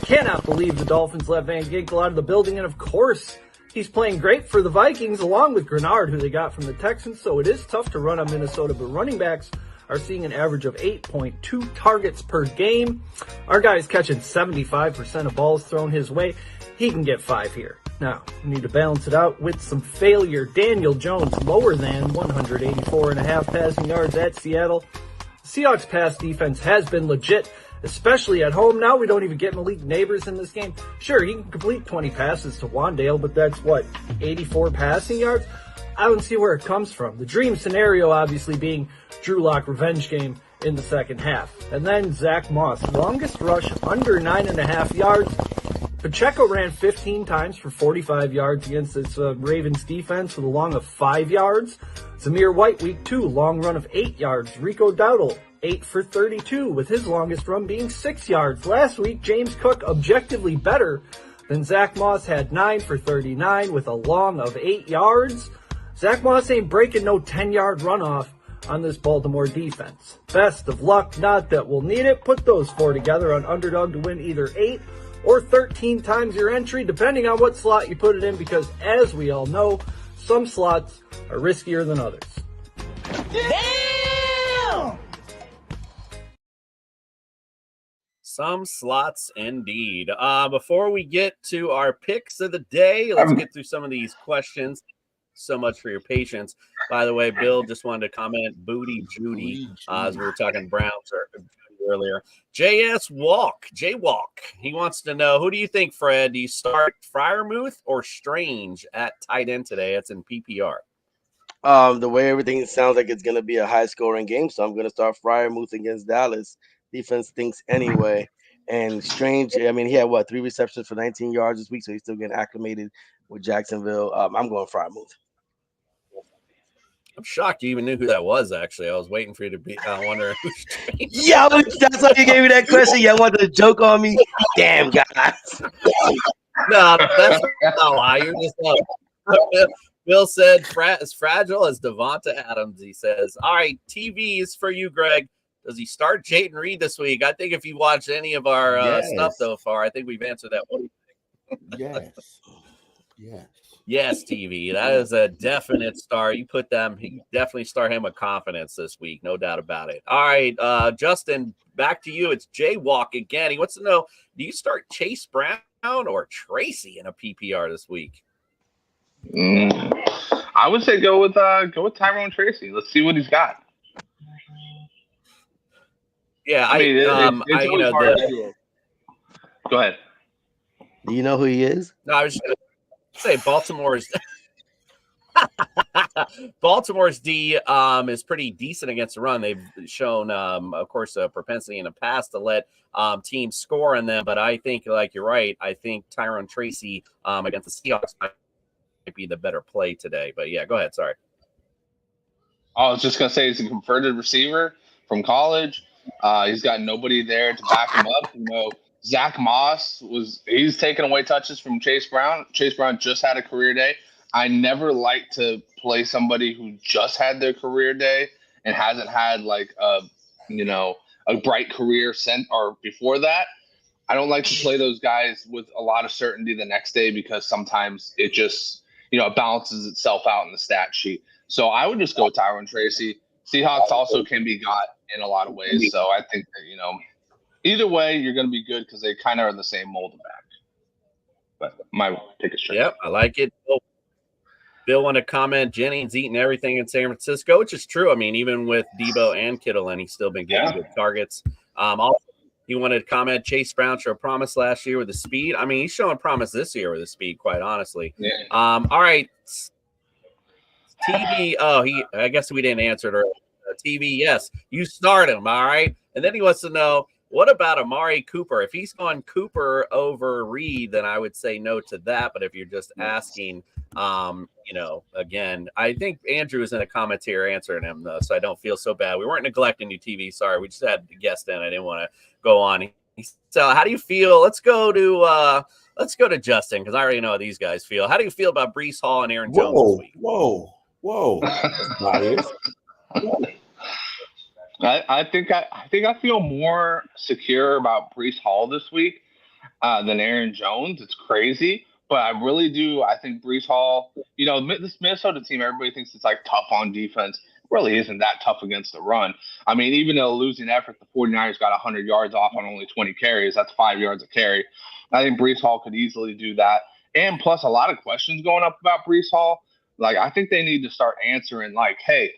Cannot believe the Dolphins let Van Ginkel out of the building, and of course, he's playing great for the Vikings along with Grenard, who they got from the Texans, so it is tough to run on Minnesota, but running backs are seeing an average of 8.2 targets per game. Our guy's catching 75% of balls thrown his way. He can get 5 here. Now, we need to balance it out with some failure. Daniel Jones, lower than 184.5 passing yards at Seattle. Seahawks pass defense has been legit. especially at home. Now we don't even get Malik Neighbors in this game. Sure, he can complete 20 passes to Wandale, but that's 84 passing yards? I don't see where it comes from. The dream scenario obviously being Drew Lock revenge game in the second half. And then Zach Moss, longest rush under 9.5 yards. Pacheco ran 15 times for 45 yards against this Ravens defense with a long of 5 yards. Zamir White, week 2, long run of 8 yards. Rico Dowdle, 8 for 32, with his longest run being 6 yards. Last week, James Cook, objectively better than Zach Moss, had 9 for 39 with a long of 8 yards. Zach Moss ain't breaking no 10-yard runoff on this Baltimore defense. Best of luck, not that we'll need it. Put those 4 together on Underdog to win either 8 or 13 times your entry, depending on what slot you put it in, because as we all know, some slots are riskier than others. Damn! Some slots indeed. Before we get to our picks of the day, let's get through some of these questions. So much for your patience. By the way, Bill just wanted to comment Booty Judy as we were talking Browns earlier. Jaywalk. He wants to know, who do you think, Fred? Do you start Freiermuth or Strange at tight end today? It's in PPR. The way everything sounds like it's going to be a high-scoring game, so I'm going to start Freiermuth against Dallas. Defense thinks anyway. And Strange, I mean, he had, 3 receptions for 19 yards this week, so he's still getting acclimated with Jacksonville. I'm going Freiermuth. I'm shocked you even knew who that was, actually. I was waiting for you to be. I wonder who Strange. Yeah, that's why you gave me that question. Y'all wanted to joke on me? Damn, guys. No, that's not why. You're just Bill said, as fragile as Devonta Adams, he says. All right, TV is for you, Greg. Does he start Jayden Reed this week? I think if you watched any of our stuff so far, I think we've answered that. What do you think? Yes. Yes, TV. That is a definite start. You put them, he definitely start him with confidence this week, no doubt about it. All right, Justin, back to you. It's Jaywalk again. He wants to know, do you start Chase Brown or Tracy in a PPR this week? I would say go with Tyrone Tracy. Let's see what he's got. Yeah, Go ahead. Do you know who he is? No, I was just going to say Baltimore's D is pretty decent against the run. They've shown, of course, a propensity in the past to let teams score on them. But I think, like you're right, I think Tyrone Tracy against the Seahawks might be the better play today. But yeah, go ahead. Sorry. I was just gonna say he's a converted receiver from college. He's got nobody there to back him up. Zach Moss he's taking away touches from Chase Brown. Chase Brown just had a career day. I never like to play somebody who just had their career day and hasn't had a bright career or before that. I don't like to play those guys with a lot of certainty the next day because sometimes it just it balances itself out in the stat sheet. So I would just go Tyrone Tracy. Seahawks also can be got in a lot of ways. So I think that, either way, you're going to be good because they kind of are the same mold back. But my pick is straight. Yep, I like it. Bill want to comment, Jennings eating everything in San Francisco, which is true. I mean, even with Debo and Kittle, and he's still been getting good targets. Also, he wanted to comment, Chase Brown showed promise last year with the speed. I mean, he's showing promise this year with the speed, quite honestly. Yeah. All right. TV, I guess we didn't answer it earlier. TV, yes, you start him, all right? And then he wants to know, what about Amari Cooper? If he's gone Cooper over Reed, then I would say no to that. But if you're just asking, again, I think Andrew is in a comment here answering him, though, so I don't feel so bad. We weren't neglecting you, TV. Sorry, we just had a guest in. I didn't want to go on. So how do you feel? Let's go to Justin, because I already know how these guys feel. How do you feel about Breece Hall and Aaron Jones this week? Whoa. I think I feel more secure about Breece Hall this week than Aaron Jones. It's crazy, but I really do. I think Breece Hall, this Minnesota team, everybody thinks it's tough on defense. It really isn't that tough against the run. I mean, even though losing effort, the 49ers got 100 yards off on only 20 carries. That's 5 yards a carry. I think Breece Hall could easily do that. And plus a lot of questions going up about Breece Hall. I think they need to start answering hey,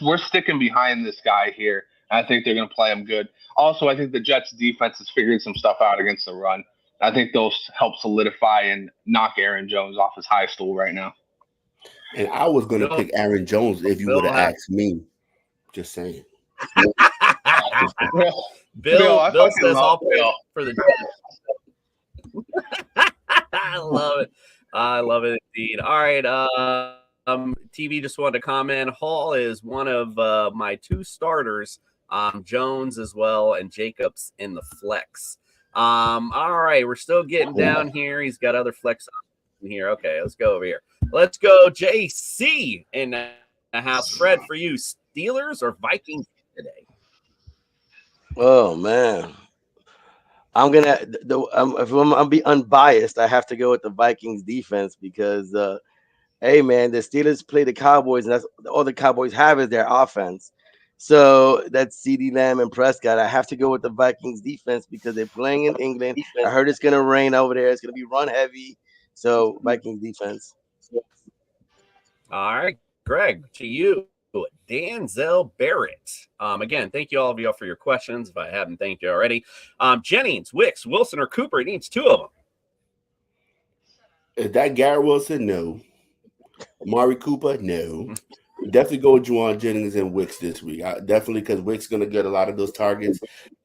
we're sticking behind this guy here. I think they're going to play him good. Also, I think the Jets defense has figured some stuff out against the run. I think they'll help solidify and knock Aaron Jones off his high stool right now. And I was going to pick Aaron Jones if you would have asked me. Just saying. Bill says I'll play for the Jets. I love it. I love it indeed. All right. TV just wanted to comment. Hall is one of my 2 starters. Jones as well, and Jacobs in the flex. All right, we're still getting down here. He's got other flex in here. Okay, let's go over here. Let's go, JC in the house. Fred, for you, Steelers or Vikings today? Oh man, I'm gonna. If I'm be unbiased, I have to go with the Vikings defense because, hey man, the Steelers play the Cowboys, and that's all the Cowboys have is their offense. So that's CeeDee Lamb and Prescott. I have to go with the Vikings defense because they're playing in England. I heard it's gonna rain over there. It's gonna be run heavy. So Vikings defense. All right, Greg, to you, Danzel Barrett. Again, thank you all of y'all for your questions. If I haven't thanked you already, Jennings, Wicks, Wilson, or Cooper. He needs 2 of them. Is that Garrett Wilson? No. Amari Cooper? No. Definitely go with Juwan Jennings and Wicks this week. Definitely, because Wicks going to get a lot of those targets.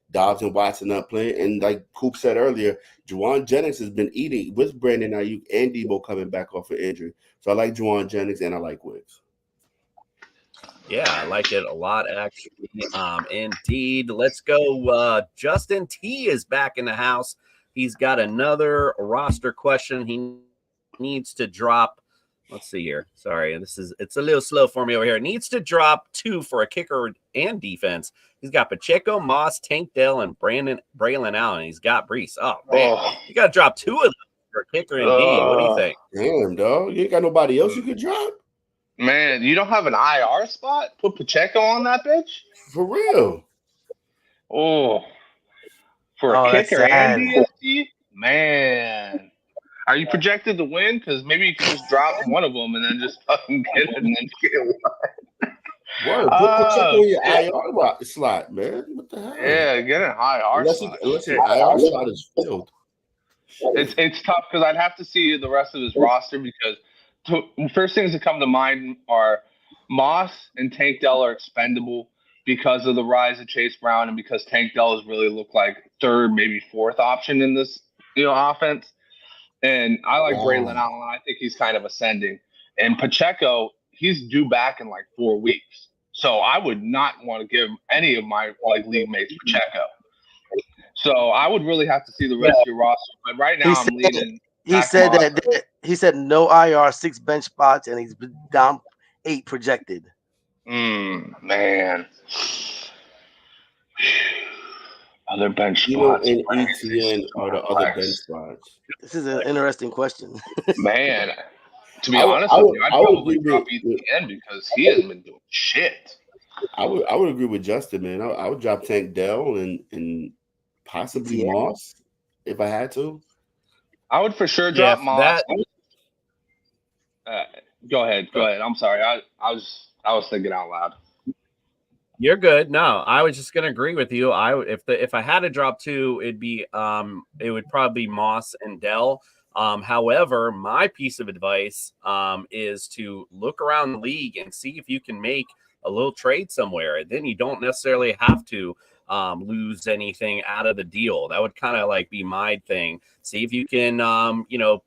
Dobbs and Watson up playing. And like Coop said earlier, Juwan Jennings has been eating with Brandon Ayuk and Debo coming back off of injury. So I like Juwan Jennings and I like Wicks. Yeah, I like it a lot, actually. Indeed. Let's go. Justin T is back in the house. He's got another roster question. He needs to drop. Let's see here. Sorry, it's a little slow for me over here. Needs to drop 2 for a kicker and defense. He's got Pacheco, Moss, Tank Dell, and Braylon Allen. He's got Brees. Oh man, you got to drop 2 of them for a kicker and D. What do you think? Damn, dog, you ain't got nobody else you could drop. Man, you don't have an IR spot? Put Pacheco on that bitch? For real. Oh, for a kicker and DST? Man. Are you projected to win? Because maybe you can just drop one of them and then just fucking get it and then get one. Word, put Pacheco in your IR slot, man. What the hell? Yeah, get an IR slot. Unless your IR slot is filled. It's tough because I'd have to see the rest of his roster because first things that come to mind are Moss and Tank Dell are expendable because of the rise of Chase Brown and because Tank Dell has really looked like 3rd, maybe 4th option in this offense. And I like Braylon Allen. I think he's kind of ascending. And Pacheco, he's due back in like 4 weeks. So I would not want to give any of my league mates Pacheco. So I would really have to see the rest of your roster. But right now I'm leading. He said no IR, 6 bench spots, and he's down 8 projected. Man. Other bench spots. In ETN are the other bench spots. This is an interesting question. Man, to be honest with you, I'd probably drop ETN because he hasn't been doing shit. I would agree with Justin, man. I would drop Tank Dell and possibly Moss if I had to. I would for sure drop Moss. Go ahead. I'm sorry. I was thinking out loud. You're good. No, I was just gonna agree with you. If I had to drop 2, it would probably be Moss and Dell. However, my piece of advice is to look around the league and see if you can make a little trade somewhere. Then you don't necessarily have to lose anything out of the deal. That would kind of be my thing. See if you can,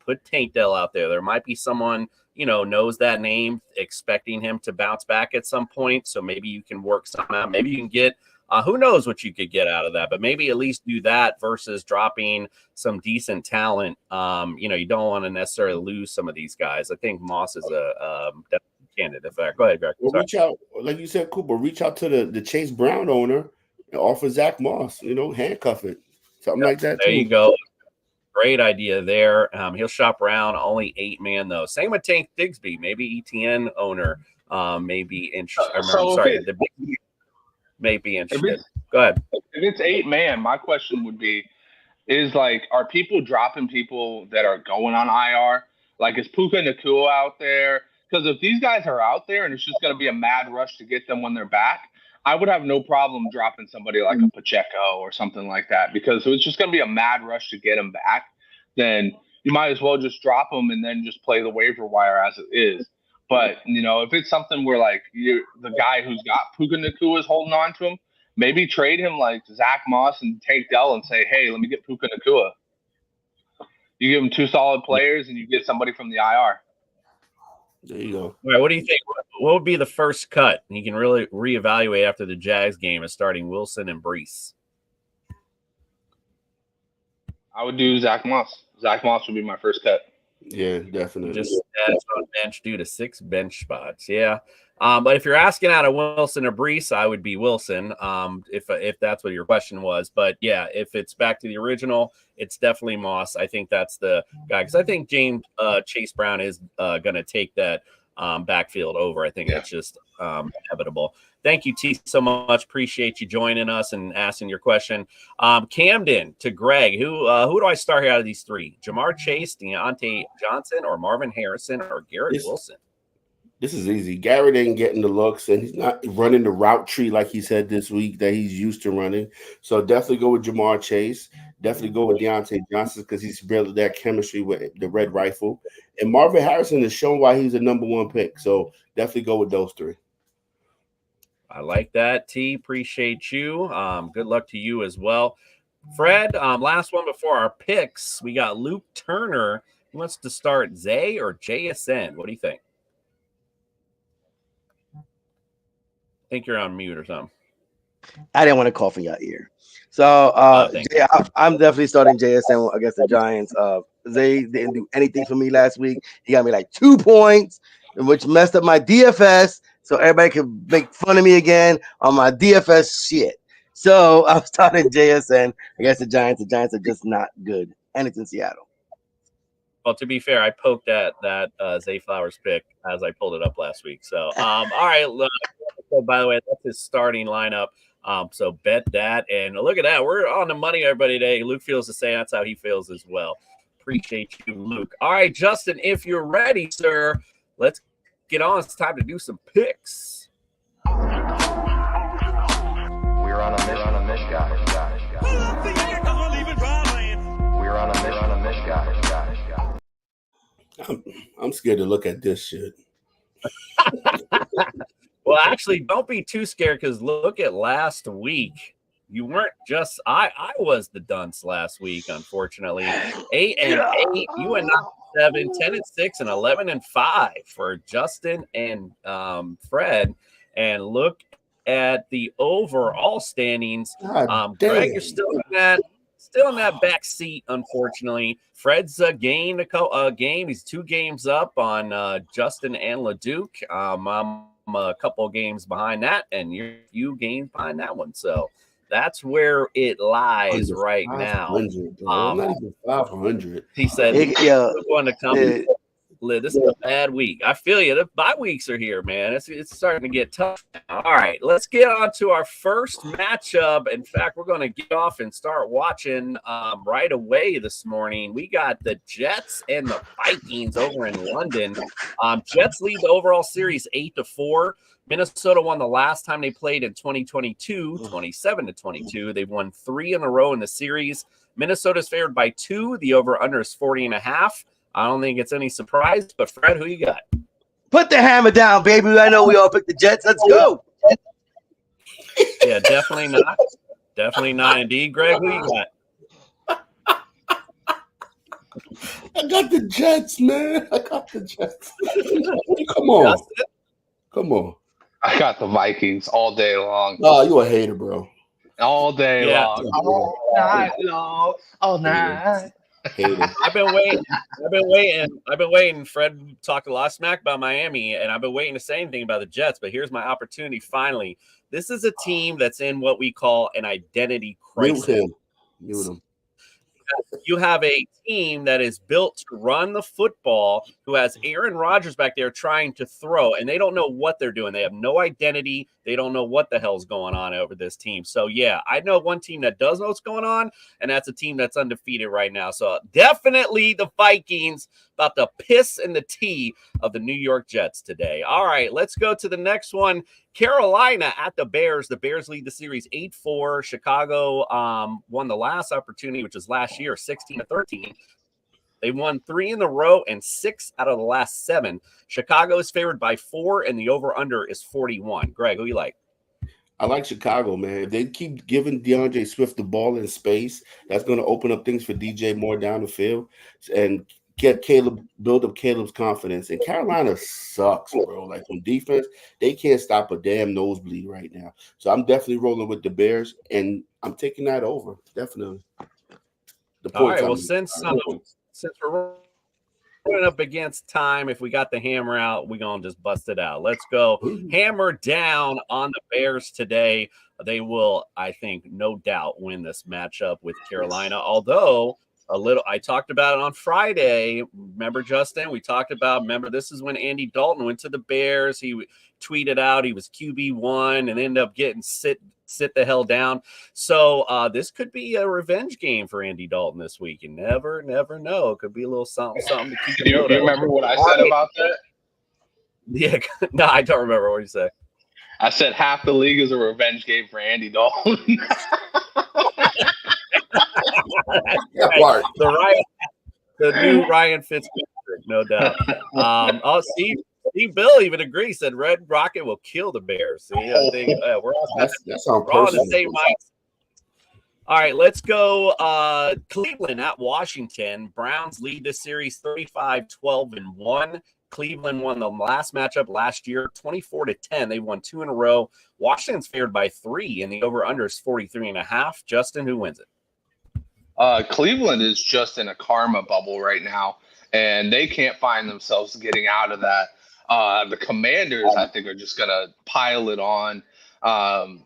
put Tank Dell out there. There might be someone knows that name, expecting him to bounce back at some point. So maybe you can work something out. Maybe you can get, who knows what you could get out of that, but maybe at least do that versus dropping some decent talent. You don't want to necessarily lose some of these guys. I think Moss is a candidate. Go ahead, Greg. Well, reach out, like you said, Cooper, reach out to the Chase Brown owner and offer Zach Moss, handcuff it. Something like that. There you go. Great idea there. He'll shop around. Only 8-man though. Same with Tank Digsby. Maybe ETN owner may be interested. The big may be interested. Go ahead. If it's 8-man, my question would be: are people dropping people that are going on IR? Is Puka Nacua out there? Because if these guys are out there and it's just going to be a mad rush to get them when they're back, I would have no problem dropping somebody like a Pacheco or something like that, because if it's just going to be a mad rush to get him back, then you might as well just drop him and then just play the waiver wire as it is. But, if it's something where, like, the guy who's got Puka Nacua is holding on to him, maybe trade him like Zach Moss and Tank Dell and say, hey, let me get Puka Nacua. You give him 2 solid players and you get somebody from the IR. There you go. All right, what do you think? What would be the first cut? You can really reevaluate after the Jags game of starting Wilson and Brees. I would do Zach Moss. Zach Moss would be my first cut. Yeah, definitely. Just stats on bench due to 6 bench spots. Yeah. But if you're asking out of Wilson or Brees, I would be Wilson, if that's what your question was. But yeah, if it's back to the original, it's definitely Moss. I think that's the guy, because I think Chase Brown is going to take that backfield over. I think that's just inevitable. Thank you, T, so much. Appreciate you joining us and asking your question. Camden to Greg, who do I start here out of these 3? Jamar Chase, Deontay Johnson, or Marvin Harrison, or Garrett Wilson? This is easy. Garrett ain't getting the looks, and he's not running the route tree like he said this week that he's used to running. So definitely go with Jamar Chase. Definitely go with Deontay Johnson because he's built that chemistry with the red rifle. And Marvin Harrison has shown why he's a number 1 pick. So definitely go with those 3. I like that, T. Appreciate you. Good luck to you as well. Fred, last one before our picks. We got Luke Turner. He wants to start Zay or JSN. What do you think? I think you're on mute or something. I didn't want to cough in your ear. So I'm definitely starting JSN against the Giants. They didn't do anything for me last week. He got me like 2 points, which messed up my DFS. So everybody can make fun of me again on my DFS shit. So I'm starting JSN against the Giants. The Giants are just not good. And it's in Seattle. Well, to be fair, I poked at that Zay Flowers pick as I pulled it up last week. So, all right. By the way, that's his starting lineup. So bet that. And look at that. We're on the money, everybody, today. Luke feels the same. That's how he feels as well. Appreciate you, Luke. All right, Justin, if you're ready, sir, let's get on. It's time to do some picks. We're on a miss, guys. We're on a miss, guys. I'm scared to look at this shit. Well, actually, don't be too scared, because look at last week. You weren't just I was the dunce last week, unfortunately. 8-8. You went 7, 10-6, and 11-5 for Justin and Fred. And look at the overall standings. Greg, you're still in that back seat, unfortunately. Fred's gained a game. He's 2 games up on Justin and LeDuc. I'm a couple of games behind that, and you're a few games behind that one. So that's where it lies right now. I'm not even 500. He said, going to come. This is a bad week. I feel you. The bye weeks are here, man. It's starting to get tough. All right, let's get on to our first matchup. In fact, we're going to get off and start watching right away this morning. We got the Jets and the Vikings over in London. Jets lead the overall series 8-4. Minnesota won the last time they played in 2022, 27-22. They've won 3 in a row in the series. Minnesota's favored by 2. The over-under is 40.5. I don't think it's any surprise, but Fred, who you got? Put the hammer down, baby. I know we all picked the Jets. Let's go. Yeah, definitely not. Definitely not. Indeed, Greg, who you got? I got the Jets, man. I got the Jets. Come on. Come on. I got the Vikings all day long. Oh, you a hater, bro. All day long. All night long. All night. I've been waiting. Fred talked a lot of smack about Miami, and I've been waiting to say anything about the Jets, but here's my opportunity finally. This is a team that's in what we call an identity crisis. Mute him. You have a team that is built to run the football, who has Aaron Rodgers back there trying to throw, and they don't know what they're doing. They have no identity. They don't know what the hell's going on over this team. So, yeah, I know one team that does know what's going on, and that's a team that's undefeated right now. So, definitely the Vikings, about the piss and the tea of the New York Jets today. All right, let's go to the next one. Carolina at the Bears. The Bears lead the series 8-4. Chicago won the last opportunity, which was last year, 16-13. They won 3 in a row and 6 out of the last 7. Chicago is favored by 4, and the over-under is 41. Greg, who you like? I like Chicago, man. If they keep giving DeAndre Swift the ball in space, that's going to open up things for DJ Moore down the field and build up Caleb's confidence. And Carolina sucks, bro. Like on defense, they can't stop a damn nosebleed right now. So I'm definitely rolling with the Bears, and I'm taking that over. Definitely. All right. Well, since we're running up against time, if we got the hammer out, we're going to just bust it out. Let's go hammer down on the Bears today. They will, I think, no doubt win this matchup with Carolina. Although I talked about it on Friday. Remember, Justin? We talked about, this is when Andy Dalton went to the Bears. He tweeted out he was QB1 and ended up getting sit the hell down. So this could be a revenge game for Andy Dalton this week. You never know. It could be a little something to keep. Do you remember what I said about that? Yeah, no, I don't remember what you said. I said half the league is a revenge game for Andy Dalton. Right. The new Ryan Fitzpatrick, no doubt. Steve Bill even agrees, said Red Rocket will kill the Bears. See, I think we're all on the same mindset. All right, let's go. Cleveland at Washington. Browns lead the series 35-12-1. Cleveland won the last matchup last year, 24-10. They won 2 in a row. Washington's favored by 3, and the over/under is 43.5. Justin, who wins it? Cleveland is just in a karma bubble right now, and they can't find themselves getting out of that. The Commanders, I think, are just going to pile it on. The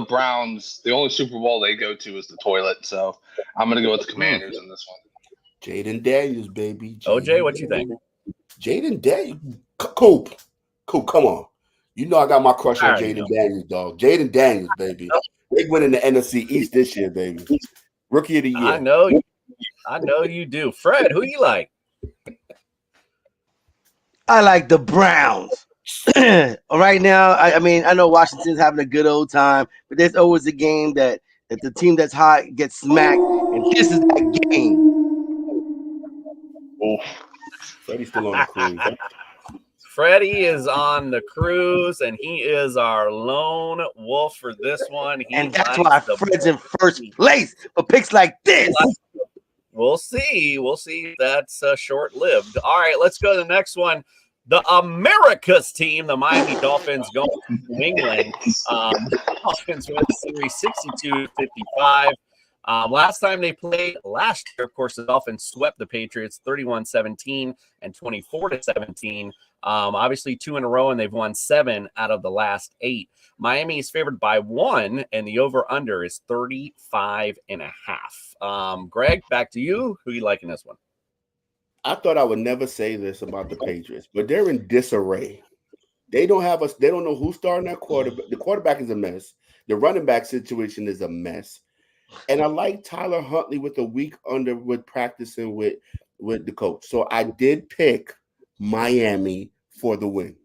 Browns, the only Super Bowl they go to is the toilet, so I'm going to go with the Commanders in this one. Jaden Daniels, baby. OJ, what you think? Jaden Daniels. Coop, come on. You know I got my crush on Jaden Daniels, dog. Jaden Daniels, baby. They winning the NFC East this year, baby. Rookie of the year. I know you do. Fred, who you like? I like the Browns. Right now, I mean, I know Washington's having a good old time, but there's always a game that the team that's hot gets smacked, and this is that game. Oh, Freddie's still on the cruise. Freddie is on the cruise, and he is our lone wolf for this one. And that's why Fred's in first place for picks like this. We'll see. If that's short-lived. All right, let's go to the next one. The America's team, the Miami Dolphins, going to New England. Dolphins win the series 62-55. Last time they played last year, of course, the Dolphins swept the Patriots 31-17 and 24-17. Obviously 2 in a row, and they've won 7 out of the last 8. Miami is favored by 1, and the over-under is 35.5. Greg, back to you. Who you like in this one? I thought I would never say this about the Patriots, but they're in disarray. They don't know who's starting that quarterback. The quarterback is a mess. The running back situation is a mess. And I like Tyler Huntley with a week under with practicing with the coach. So I did pick Miami for the win.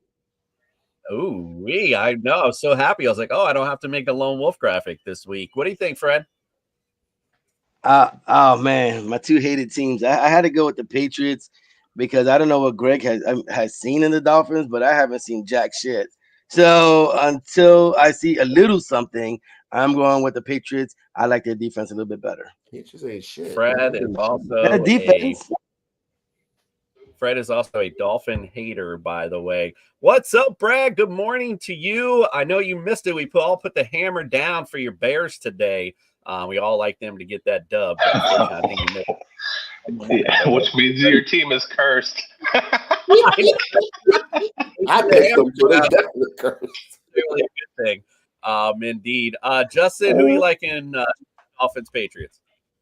Oh, I know. I was so happy. I was like, I don't have to make a lone wolf graphic this week. What do you think, Fred? Oh man, my 2 hated teams. I had to go with the Patriots because I don't know what Greg has seen in the Dolphins, but I haven't seen jack shit. So until I see a little something, I'm going with the Patriots. I like their defense a little bit better. Patriots ain't shit. Fred is also a Dolphin hater, by the way. What's up, Brad? Good morning to you. I know you missed it. We all put the hammer down for your Bears today. We all like them to get that dub. I think you missed it. Yeah, which means your team is cursed. I picked them, so they're definitely cursed. Really a good thing. Indeed. Justin, who you like in Dolphins Patriots?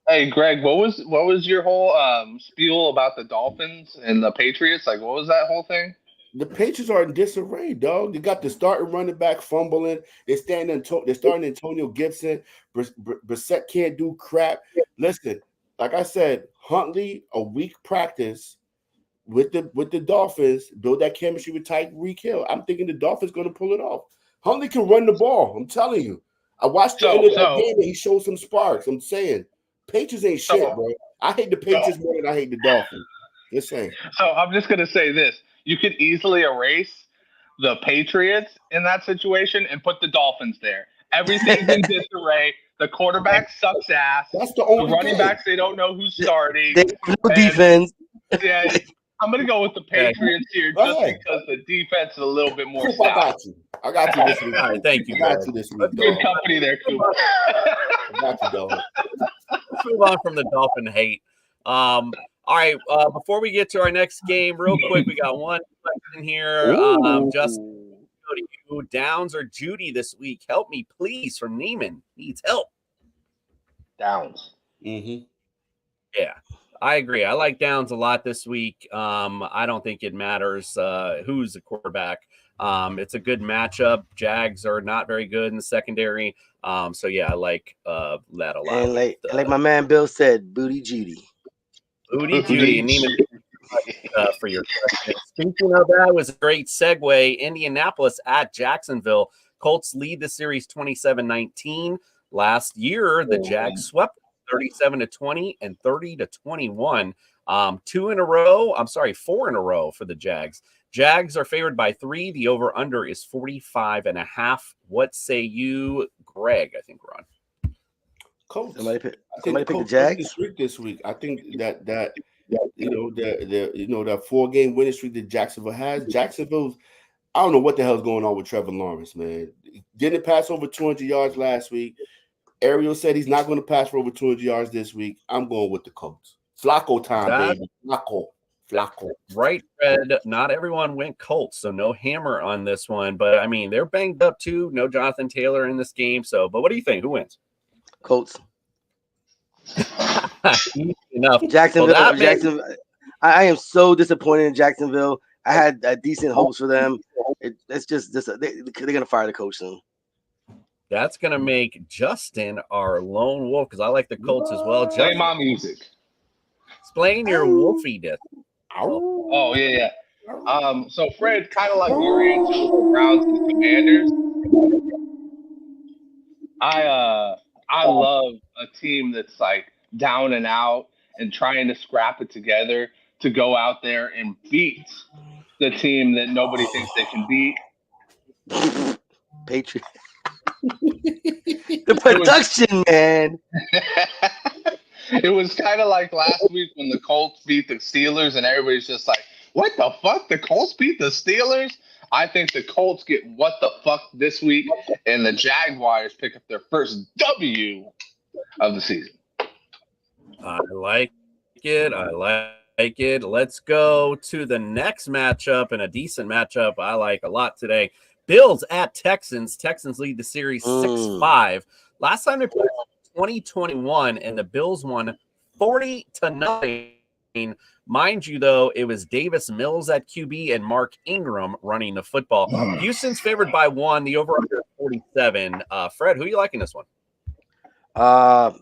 Hey, Greg, what was your whole spiel about the Dolphins and the Patriots? Like, what was that whole thing? The Patriots are in disarray, dog. They got the starting running back fumbling. They're starting Antonio Gibson. Brissett can't do crap. Listen, like I said, Huntley a week practice with the Dolphins, build that chemistry with Tyreek Hill. I'm thinking the Dolphins going to pull it off. Huntley can run the ball. I'm telling you. I watched the end of that game and he showed some sparks. I'm saying Patriots ain't shit, bro. I hate the Patriots more than I hate the Dolphins. Just saying. So I'm just going to say this. You could easily erase the Patriots in that situation and put the Dolphins there. Everything's in disarray. The quarterback sucks ass. That's the only running thing. backs, they don't know who's starting. They have no defense. Yeah, I'm going to go with the Patriots here just because the defense is a little bit more Coop, I got you this week. All right, thank you. I got you this week, Good dog. company there, Coop. I got you, dog. Let's move on from the Dolphin hate. All right, before we get to our next game, real quick, we got one question here. Just go to you, Downs or Judy this week. Help me, please, from Neiman. Needs help. Downs. Mm-hmm. Yeah, I agree. I like Downs a lot this week. I don't think it matters who's the quarterback. It's a good matchup. Jags are not very good in the secondary. So, yeah, I like that a lot. And like my man Bill said, Booty Judy. Booty Judy and Neiman for your question. Speaking of that, was a great segue. Indianapolis at Jacksonville. Colts lead the series 27-19. Last year, the Jags swept 37-20 and 30-21. 4 in a row for the Jags. Jags are favored by 3. The over-under is 45.5. What say you, Greg? I think we're on. Colts. Somebody pick the Jags this week. I think that that 4-game winning streak that Jacksonville has. Jacksonville's, I don't know what the hell's going on with Trevor Lawrence, man. Didn't pass over 200 yards last week. Ariel said he's not going to pass for over 200 yards this week. I'm going with the Colts. Flacco time, baby. Flacco. Right, Fred. Not everyone went Colts, so no hammer on this one. But, I mean, they're banged up, too. No Jonathan Taylor in this game. So, but what do you think? Who wins? Colts. Enough. Jacksonville. I am so disappointed in Jacksonville. I had decent hopes for them. It's just they're going to fire the coach soon. That's going to make Justin our lone wolf because I like the Colts as well. Play my music. Explain your wolfiness. Oh, yeah. So, Fred, kind of like your answer with the Browns and Commanders. I love a team that's like down and out and trying to scrap it together to go out there and beat the team that nobody thinks they can beat. Patriot. The production, man. It was kind of like last week when the Colts beat the Steelers and everybody's just like, what the fuck? The Colts beat the Steelers? I think the Colts get what the fuck this week, and the Jaguars pick up their first W of the season. I like it. Let's go to the next matchup, and a decent matchup I like a lot today. Bills at Texans. Texans lead the series 6-5. Last time they played 2021, and the Bills won 40-9. Mind you, though, it was Davis Mills at QB and Mark Ingram running the football. Houston's favored by 1. The over-under 47. Fred, who are you liking this one? I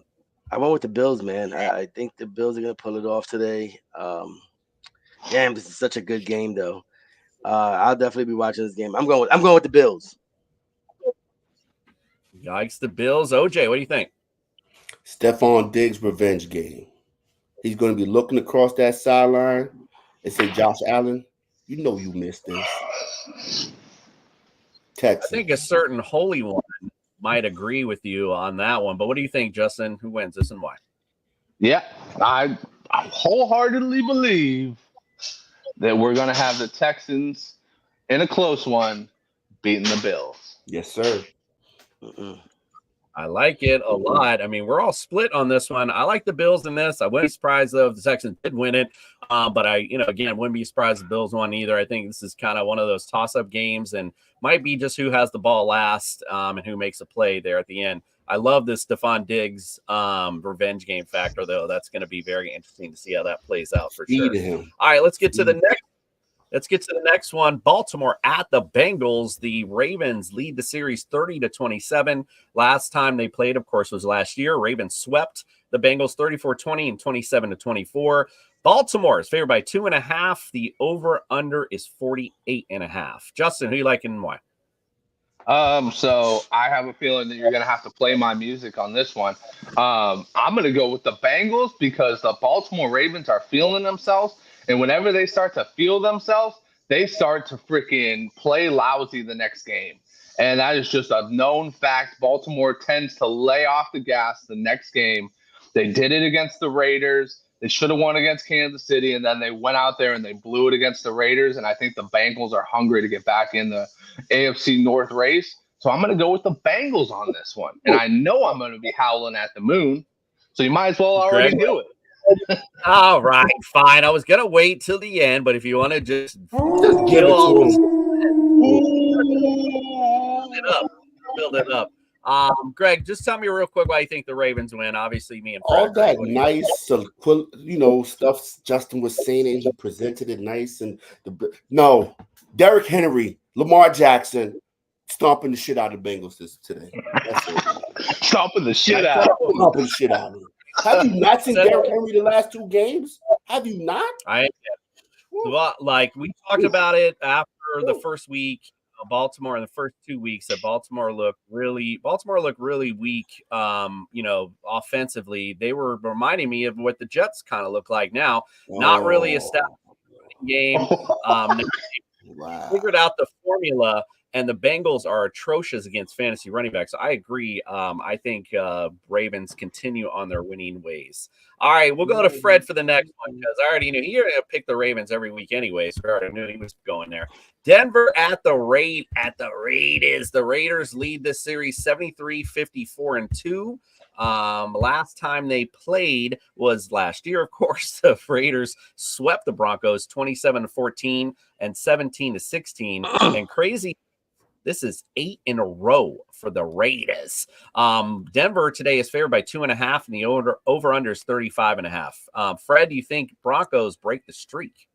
went with the Bills, man. I think the Bills are going to pull it off today. Damn, this is such a good game, though. I'll definitely be watching this game. I'm going with the Bills. Yikes, the Bills. OJ, what do you think? Stephon Diggs' revenge game. He's going to be looking across that sideline and say, Josh Allen, you know you missed this. Texas. I think a certain holy one might agree with you on that one. But what do you think, Justin? Who wins this and why? Yeah, I wholeheartedly believe that we're going to have the Texans in a close one beating the Bills. Yes, sir. I like it a lot. I mean, we're all split on this one. I like the Bills in this. I wouldn't be surprised though if the Texans did win it. But again, wouldn't be surprised if the Bills won either. I think this is kind of one of those toss-up games and might be just who has the ball last and who makes a play there at the end. I love this Stephon Diggs revenge game factor, though. That's going to be very interesting to see how that plays out for sure. All right, let's get to the next. Let's get to the next one. Baltimore at the Bengals. The Ravens lead the series 30-27. Last time they played, of course, was last year. Ravens swept the Bengals 34-20 and 27-24. Baltimore is favored by 2.5. The over-under is 48.5. Justin, who you liking and why? So I have a feeling that you're going to have to play my music on this one. I'm going to go with the Bengals because the Baltimore Ravens are feeling themselves. And whenever they start to feel themselves, they start to freaking play lousy the next game. And that is just a known fact. Baltimore tends to lay off the gas the next game. They did it against the Raiders. They should have won against Kansas City, and then they went out there and they blew it against the Raiders. And I think the Bengals are hungry to get back in the AFC North race. So I'm going to go with the Bengals on this one. And I know I'm going to be howling at the moon. So you might as well already do it. All right, fine. I was going to wait till the end, but if you want to just give it to him. Build it up. Greg, just tell me real quick why you think the Ravens win. Obviously, me and Fred all that nice, stuff Justin was saying, and he presented it nice. And Derrick Henry, Lamar Jackson, stomping the shit out of the Bengals today. That's it. Stomping the shit out. Stomping the shit out of them. Have you not seen Derrick Henry the last 2 games? Have you not? Like we talked about it after the first week. Baltimore in the first 2 weeks that Baltimore looked really weak. Offensively, they were reminding me of what the Jets kind of look like now. Not really established game. Figured out the formula, and the Bengals are atrocious against fantasy running backs. I agree. I think Ravens continue on their winning ways. All right, we'll go to Fred for the next one because I already knew he already picked the Ravens every week anyway, so I already knew he was going there. Denver at the Raiders. The Raiders lead this series 73-54-2. Last time they played was last year, of course. The Raiders swept the Broncos 27-14 and 17-16. And crazy, this is 8 in a row for the Raiders. Denver today is favored by 2.5, and the over-under is 35.5. Fred, do you think Broncos break the streak?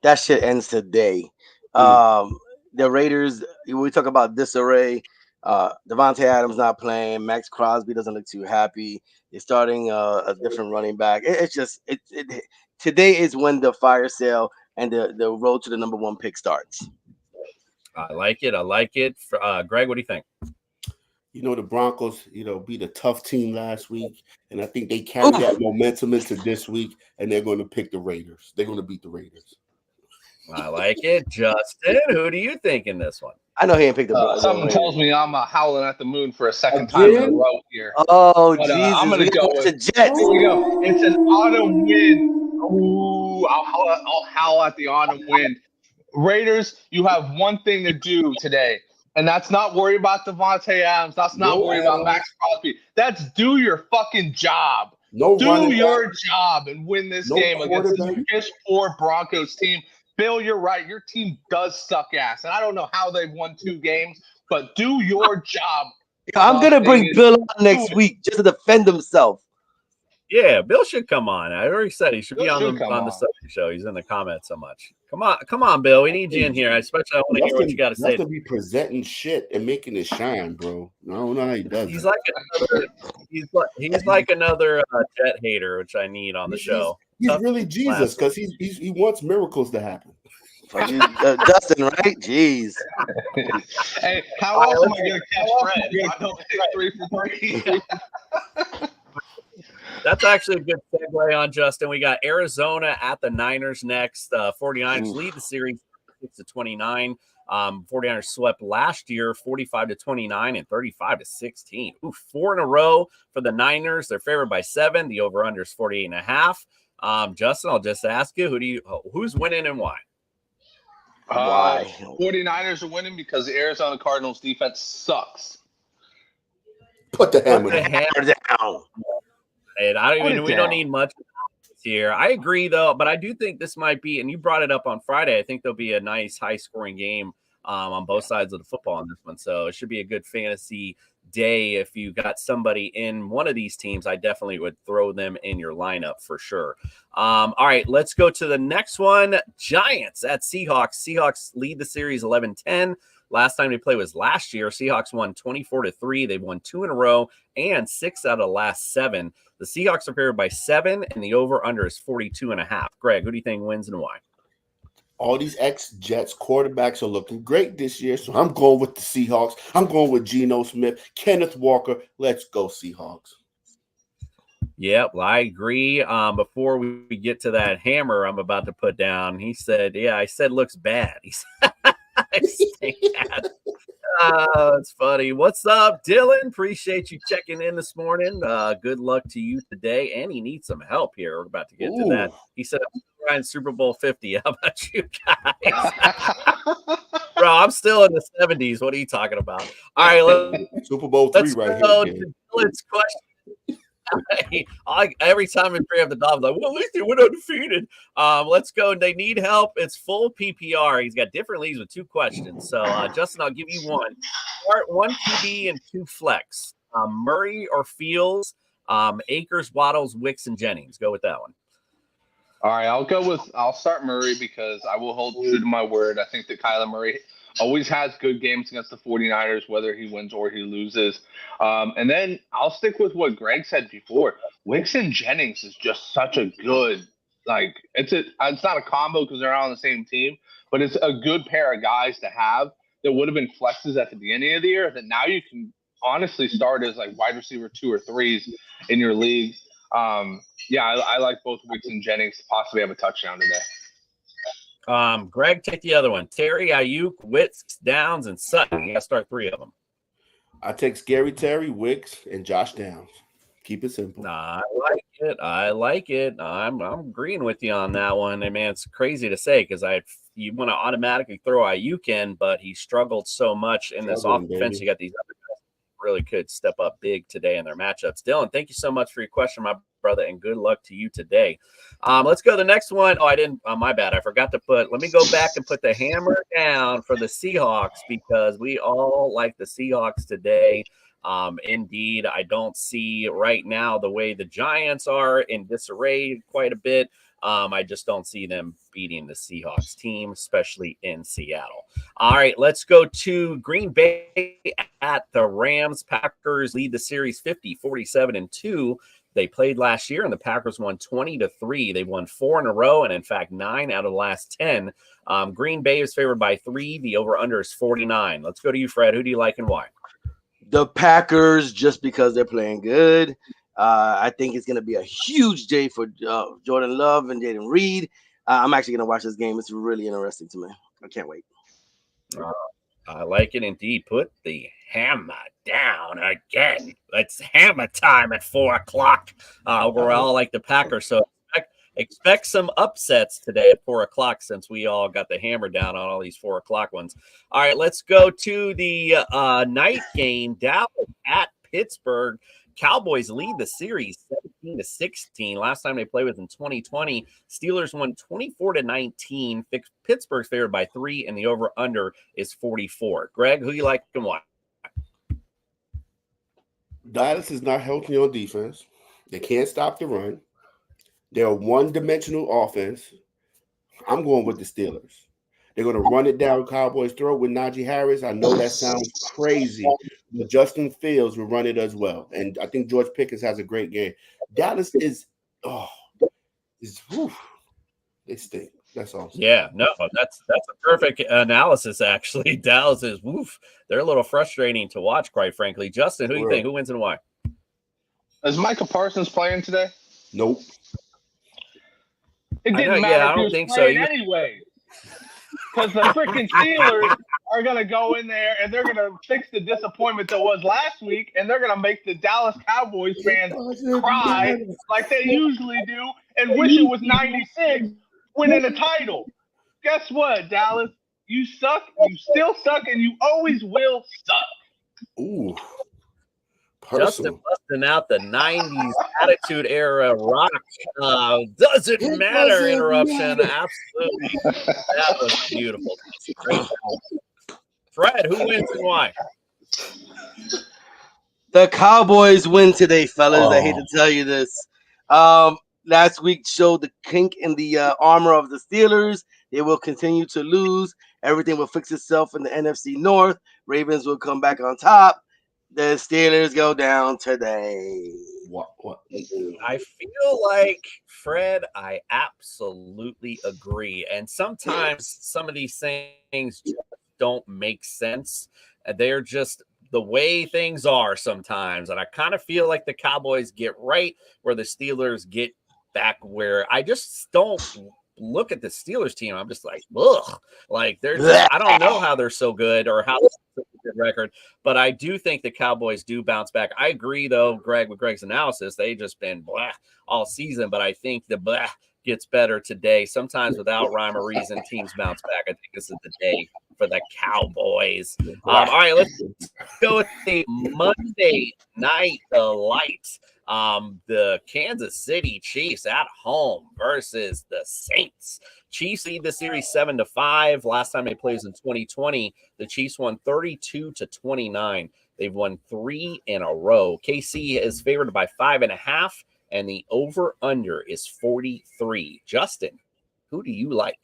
That shit ends today. The Raiders, we talk about disarray. Devontae Adams not playing. Max Crosby doesn't look too happy. They're starting a different running back. Today is when the fire sale and the road to the number 1 pick starts. I like it. Greg, what do you think? The Broncos, beat a tough team last week, and I think they carry that momentum into this week, and they're going to pick the Raiders. They're going to beat the Raiders. I like it. Justin, who do you think in this one? I know he ain't picked the Something tells me I'm howling at the moon for a second time in a row here. Oh, Jesus. I'm going to go with the Jets. Here we go. It's an autumn wind. Ooh, I'll howl at the autumn wind. Raiders, you have one thing to do today, and that's not worry about Devontae Adams. That's not worry about Max Crosby. That's do your fucking job. Do your job and win this game against this piss-poor Broncos team. Bill, you're right. Your team does suck ass, and I don't know how they've won 2 games, but do your job. I'm going to bring Bill on next week just to defend himself. Yeah, Bill should come on. I already said he should be on the subject show. He's in the comments so much. Come on, Bill. We need you in here. Especially I want to hear what you got to say. To be presenting shit and making it shine, bro. I don't know how he does. He's like another Jet hater, which I need on the show. He's really Jesus because he wants miracles to happen. Dustin, right? Jeez. Hey, how else am I going to catch Fred? I don't take 3 for 3. That's actually a good segue on, Justin. We got Arizona at the Niners next. 49ers lead the series 6-29. 49ers swept last year 45-29 and 35-16. 4 in a row for the Niners. They're favored by 7. The over-under is 48.5. Justin, I'll just ask you, who's winning and why? Why? 49ers are winning because the Arizona Cardinals defense sucks. Put the hammer down. And we don't need much here. I agree, though, but I do think this might be, and you brought it up on Friday, I think there'll be a nice high-scoring game on both sides of the football on this one. So it should be a good fantasy day. If you got somebody in one of these teams, I definitely would throw them in your lineup for sure. All right, let's go to the next one. Giants at Seahawks. Seahawks lead the series 11-10. Last time they played was last year. Seahawks won 24-3. They've won 2 in a row and 6 out of the last 7. The Seahawks are favored by 7, and the over-under is 42.5. Greg, who do you think wins and why? All these ex-Jets quarterbacks are looking great this year, so I'm going with the Seahawks. I'm going with Geno Smith, Kenneth Walker. Let's go, Seahawks. Yeah, well, I agree. Before we get to that hammer I'm about to put down, he said, yeah, I said looks bad. He said, I say that. It's funny. What's up, Dylan? Appreciate you checking in this morning. Good luck to you today. And he needs some help here. We're about to get to that. He said, I'm trying Super Bowl 50. How about you guys? Bro, I'm still in the 70s. What are you talking about? All right, Super Bowl 3 right here. Dylan's question. Every time we bring up the Dolphins, like, well, at least they went undefeated. Let's go. They need help. It's full PPR. He's got different leagues with 2 questions. So, Justin, I'll give you one. Start 1 QB and 2 flex. Murray or Fields, Akers, Waddles, Wicks, and Jennings. Go with that one. All right, I'll start Murray because I will hold true to my word. I think that Kyler Murray always has good games against the 49ers, whether he wins or he loses. And then I'll stick with what Greg said before. Wicks and Jennings is just such a good, it's not a combo because they're not on the same team, but it's a good pair of guys to have that would have been flexes at the beginning of the year that now you can honestly start as like wide receiver 2 or 3s in your league. I like both Wicks and Jennings to possibly have a touchdown today. Greg, take the other one. Terry, Ayuk, Wicks, Downs, and Sutton. You got to start 3 of them. I take Scary Terry, Wicks, and Josh Downs. Keep it simple. I like it. I'm agreeing with you on that one. And man, it's crazy to say because you want to automatically throw Ayuk in, but he struggled so much in this offense. Baby. You got these other guys really could step up big today in their matchups. Dylan, thank you so much for your question, my brother, and good luck to you today. Let's go to the next one. Oh, I didn't. My bad. I forgot to let me go back and put the hammer down for the Seahawks because we all like the Seahawks today. Indeed, I don't see right now the way the Giants are in disarray quite a bit. I just don't see them beating the Seahawks team, especially in Seattle. All right, let's go to Green Bay at the Rams. Packers lead the series 50-47-2. They played last year, and the Packers won 20-3. They've won 4 in a row, and in fact, 9 out of the last 10. Green Bay is favored by 3. The over-under is 49. Let's go to you, Fred. Who do you like and why? The Packers, just because they're playing good. I think it's going to be a huge day for Jordan Love and Jaden Reed. I'm actually going to watch this game. It's really interesting to me. I can't wait. I like it indeed. Put the hammer down again. It's hammer time at 4 o'clock. We're all like the Packers. So expect some upsets today at 4 o'clock since we all got the hammer down on all these 4 o'clock ones. All right, let's go to the night game. Dallas at Pittsburgh. Cowboys lead the series 17-16. Last time they played was in 2020. Steelers won 24-19. Pittsburgh's favored by 3, and the over-under is 44. Greg, who you like and why? Dallas is not healthy on defense. They can't stop the run. They're a one-dimensional offense. I'm going with the Steelers. They're going to run it down Cowboys' throat with Najee Harris. I know that sounds crazy, but Justin Fields will run it as well. And I think George Pickens has a great game. Dallas is they stink. That's all. Yeah, no, that's a perfect analysis, actually. Dallas is, they're a little frustrating to watch, quite frankly. Justin, who do you think? Who wins and why? Is Micah Parsons playing today? Nope. It didn't matter if he was playing anyway. Because the freaking Steelers are going to go in there and they're going to fix the disappointment that was last week, and they're going to make the Dallas Cowboys fans cry like they usually do and wish it was 96 winning a title. Guess what, Dallas? You suck, you still suck, and you always will suck. Ooh. Justin busting out the 90s attitude era rock. Doesn't matter interruption. Absolutely. That was beautiful. Fred, who wins and why? The Cowboys win today, fellas. I hate to tell you this. Last week showed the kink in the armor of the Steelers. They will continue to lose. Everything will fix itself in the NFC North. Ravens will come back on top. The Steelers go down today. What? I feel like, Fred, I absolutely agree. And sometimes some of these things just don't make sense. They're just the way things are sometimes. And I kind of feel like the Cowboys get right where the Steelers get back where I just don't look at the Steelers team. I'm just like, ugh. Like, they're just, I don't know how they're so good or how they're such a good record. But I do think the Cowboys do bounce back. I agree, though, Greg, with Greg's analysis. They've just been blah all season. But I think the blah gets better today. Sometimes without rhyme or reason, teams bounce back. I think this is the day for the Cowboys. All right, let's go with the Monday night lights. The Kansas City Chiefs at home versus the Saints. Chiefs lead the series 7-5. Last time they played was in 2020. The Chiefs won 32-29. They've won 3 in a row. KC is favored by 5.5, and the over/under is 43. Justin, who do you like?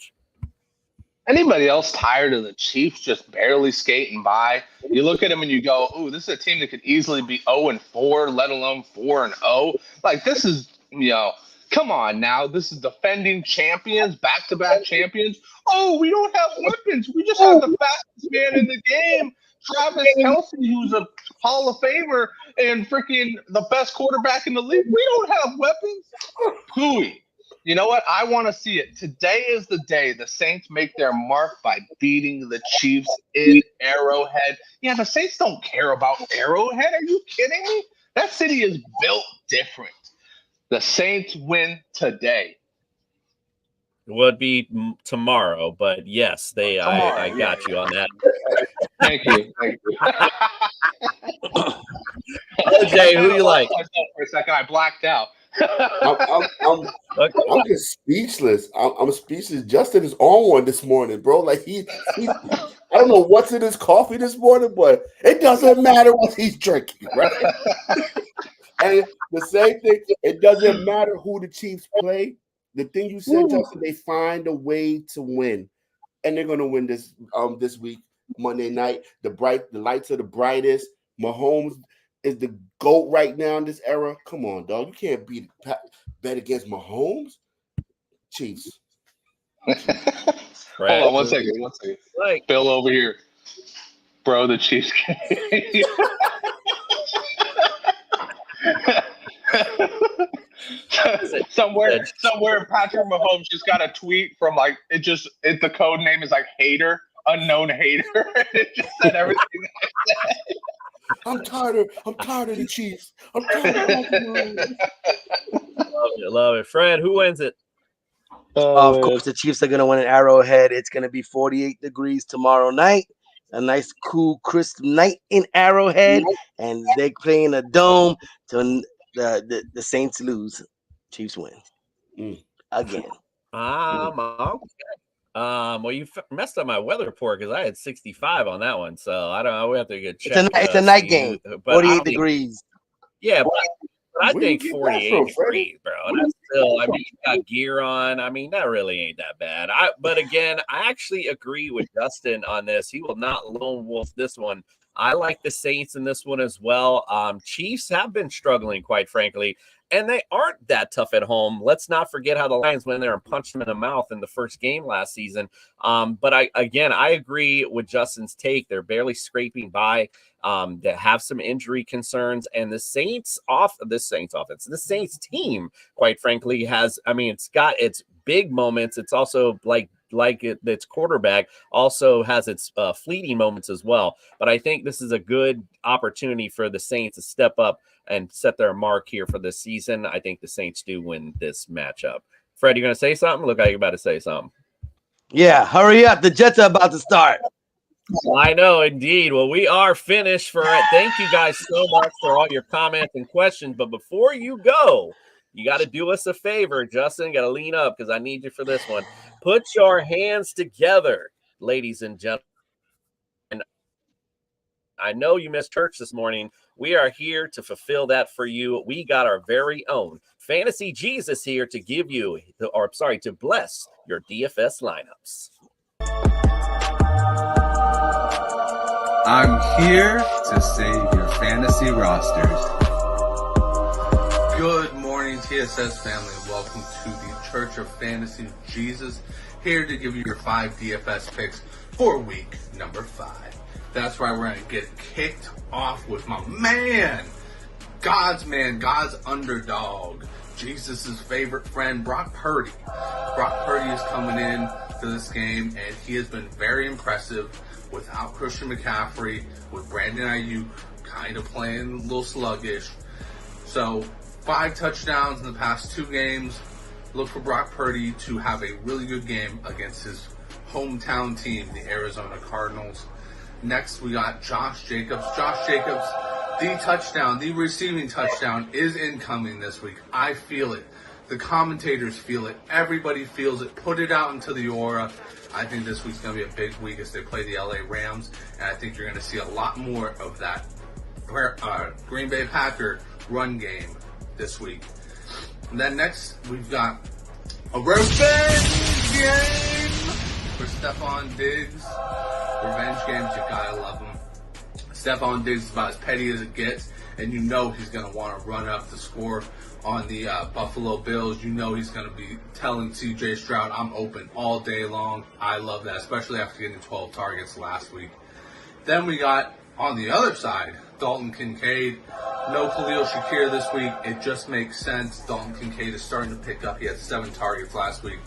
Anybody else tired of the Chiefs just barely skating by? You look at them and you go, "Ooh, this is a team that could easily be 0-4, let alone 4-0." Like, this is, come on now. This is defending champions, back-to-back champions. Oh, we don't have weapons. We just have the fastest man in the game, Travis Kelce, who's a Hall of Famer and freaking the best quarterback in the league. We don't have weapons. Pooey. You know what? I want to see it. Today is the day the Saints make their mark by beating the Chiefs in Arrowhead. Yeah, the Saints don't care about Arrowhead. Are you kidding me? That city is built different. The Saints win today. It would be tomorrow, but yes, I got you on that. Thank you. OJ, who do you like? For a second, I blacked out. I'm just speechless. I'm speechless. Justin is on one this morning, bro. Like he I don't know what's in his coffee this morning, but it doesn't matter what he's drinking, right? And the same thing, it doesn't matter who the Chiefs play. The thing you said, Justin, they find a way to win, and they're gonna win this week, Monday night. The lights are the brightest. Mahomes is the GOAT right now in this era. Come on, dog. You can't bet against Mahomes. Chiefs. Hold on 1 second. Like, Bill over here. Bro, the Chiefs. Somewhere Patrick Mahomes just got a tweet from the code name is like hater, unknown hater. It just said everything I said. I'm tired of the Chiefs. I'm tired of Mahomes. Love it. Fred, who wins it? Of course, the Chiefs are going to win at Arrowhead. It's going to be 48 degrees tomorrow night. A nice, cool, crisp night in Arrowhead. And they're playing a dome to the Saints lose. Chiefs win. Again. Okay. Well, you messed up my weather report because I had 65 on that one. So I don't know. We have to get checked. It's a night game. 48 degrees. Yeah, but I think 48 degrees, bro. That's still, you got gear on. That really ain't that bad. But again, I actually agree with Justin on this. He will not lone wolf this one. I like the Saints in this one as well. Chiefs have been struggling, quite frankly, and they aren't that tough at home. Let's not forget how the Lions went there and punched them in the mouth in the first game last season. But I agree with Justin's take. They're barely scraping by. They have some injury concerns, and the Saints team, quite frankly, has. It's got its big moments. It's also its quarterback also has its fleeting moments as well. But I think this is a good opportunity for the Saints to step up and set their mark here for this season. I think the Saints do win this matchup. Fred, you going to say something? Look like you're about to say something. Yeah, hurry up. The Jets are about to start. I know, indeed. Well, we are finished for it. Thank you guys so much for all your comments and questions. But before you go, you got to do us a favor, Justin. Got to lean up because I need you for this one. Put your hands together, ladies and gentlemen. I know you missed church this morning. We are here to fulfill that for you. We got our very own Fantasy Jesus here to give you, to bless your DFS lineups. I'm here to save your fantasy rosters. Good morning, TSS family. Welcome to the Church of Fantasy Jesus. Here to give you your 5 DFS picks for week number 5. That's right, we're going to get kicked off with my man, God's underdog, Jesus' favorite friend, Brock Purdy. Brock Purdy is coming in to this game, and he has been very impressive without Christian McCaffrey, with Brandon Ayuk kind of playing a little sluggish. So 5 touchdowns in the past 2 games. Look for Brock Purdy to have a really good game against his hometown team, the Arizona Cardinals. Next, we got Josh Jacobs. Josh Jacobs, the receiving touchdown is incoming this week. I feel it. The commentators feel it. Everybody feels it. Put it out into the aura. I think this week's going to be a big week as they play the LA Rams, and I think you're going to see a lot more of that Green Bay Packer run game this week. And then next, we've got a revenge game for Stephon Diggs. Revenge games, you gotta love them. Stephon Diggs is about as petty as it gets, and you know he's going to want to run up the score on the Buffalo Bills. You know he's going to be telling CJ Stroud, I'm open all day long. I love that, especially after getting 12 targets last week. Then we got, on the other side, Dalton Kincaid. No Khalil Shakir this week. It just makes sense. Dalton Kincaid is starting to pick up. He had 7 targets last week.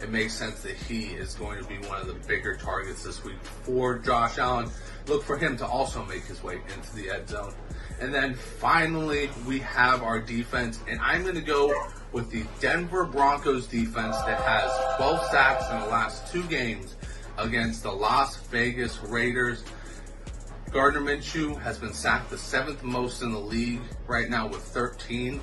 It makes sense that he is going to be one of the bigger targets this week for Josh Allen. Look for him to also make his way into the end zone. And then finally, we have our defense, and I'm going to go with the Denver Broncos defense that has 12 sacks in the last 2 games against the Las Vegas Raiders. Gardner Minshew has been sacked the 7th most in the league right now with 13.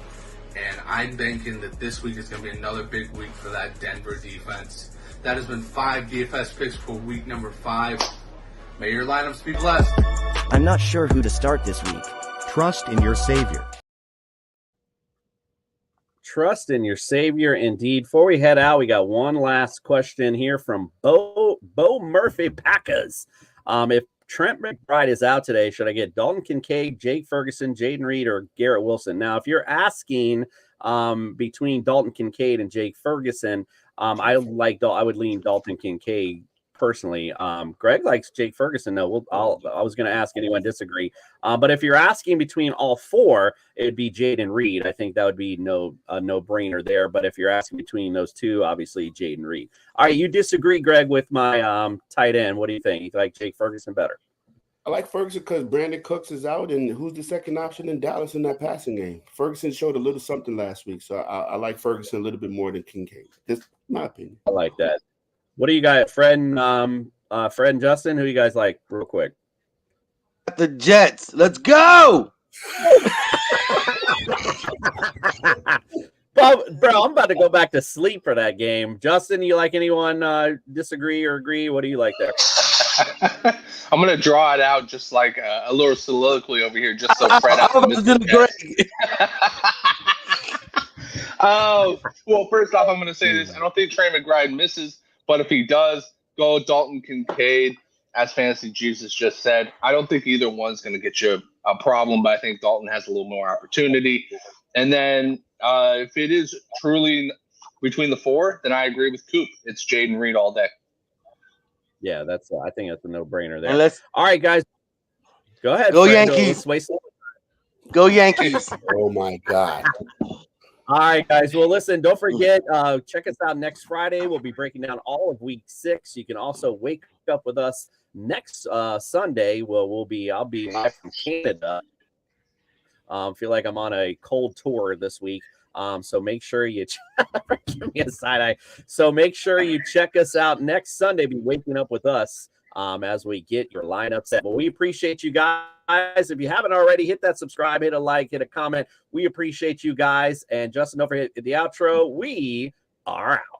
And I'm thinking that this week is going to be another big week for that Denver defense. That has been 5 DFS picks for week number 5. May your lineups be blessed. I'm not sure who to start this week. Trust in your Savior. Trust in your Savior, indeed. Before we head out, we got one last question here from Bo Murphy Packers. If Trent McBride is out today, should I get Dalton Kincaid, Jake Ferguson, Jaden Reed, or Garrett Wilson? Now, if you're asking between Dalton Kincaid and Jake Ferguson, I would lean Dalton Kincaid personally. Greg likes Jake Ferguson. No, I was going to ask anyone disagree. But if you're asking between all 4, it would be Jaden Reed. I think that would be no brainer there. But if you're asking between those 2, obviously Jaden Reed. All right, you disagree, Greg, with my tight end. What do you think? You like Jake Ferguson better? I like Ferguson because Brandon Cooks is out, and who's the second option in Dallas in that passing game? Ferguson showed a little something last week, so I like Ferguson a little bit more than Kincaid. That's my opinion. I like that. What do you got, Fred and Justin? Who you guys like, real quick? The Jets. Let's go. Bro, I'm about to go back to sleep for that game. Justin, you like anyone disagree or agree? What do you like there? I'm going to draw it out just like a little soliloquy over here, just so Fred out. Well, first off, I'm going to say this. I don't think Trey McBride misses, but if he does, go Dalton Kincaid, as Fantasy Jesus just said. I don't think either one's going to get you a problem, but I think Dalton has a little more opportunity. And then if it is truly between the 4, then I agree with Coop. It's Jaden Reed all day. Yeah, I think that's a no-brainer there. All right, guys. Go ahead. Go Yankees. Go Yankees. Oh, my God. All right, guys. Well, listen, don't forget, check us out next Friday. We'll be breaking down all of week 6. You can also wake up with us next Sunday. I'll be live from Canada. Feel like I'm on a cold tour this week. So make sure you give me a side eye. So make sure you check us out next Sunday. Be waking up with us as we get your lineup set. But we appreciate you guys. If you haven't already, hit that subscribe, hit a like, hit a comment. We appreciate you guys. And Justin, don't forget the outro. We are out.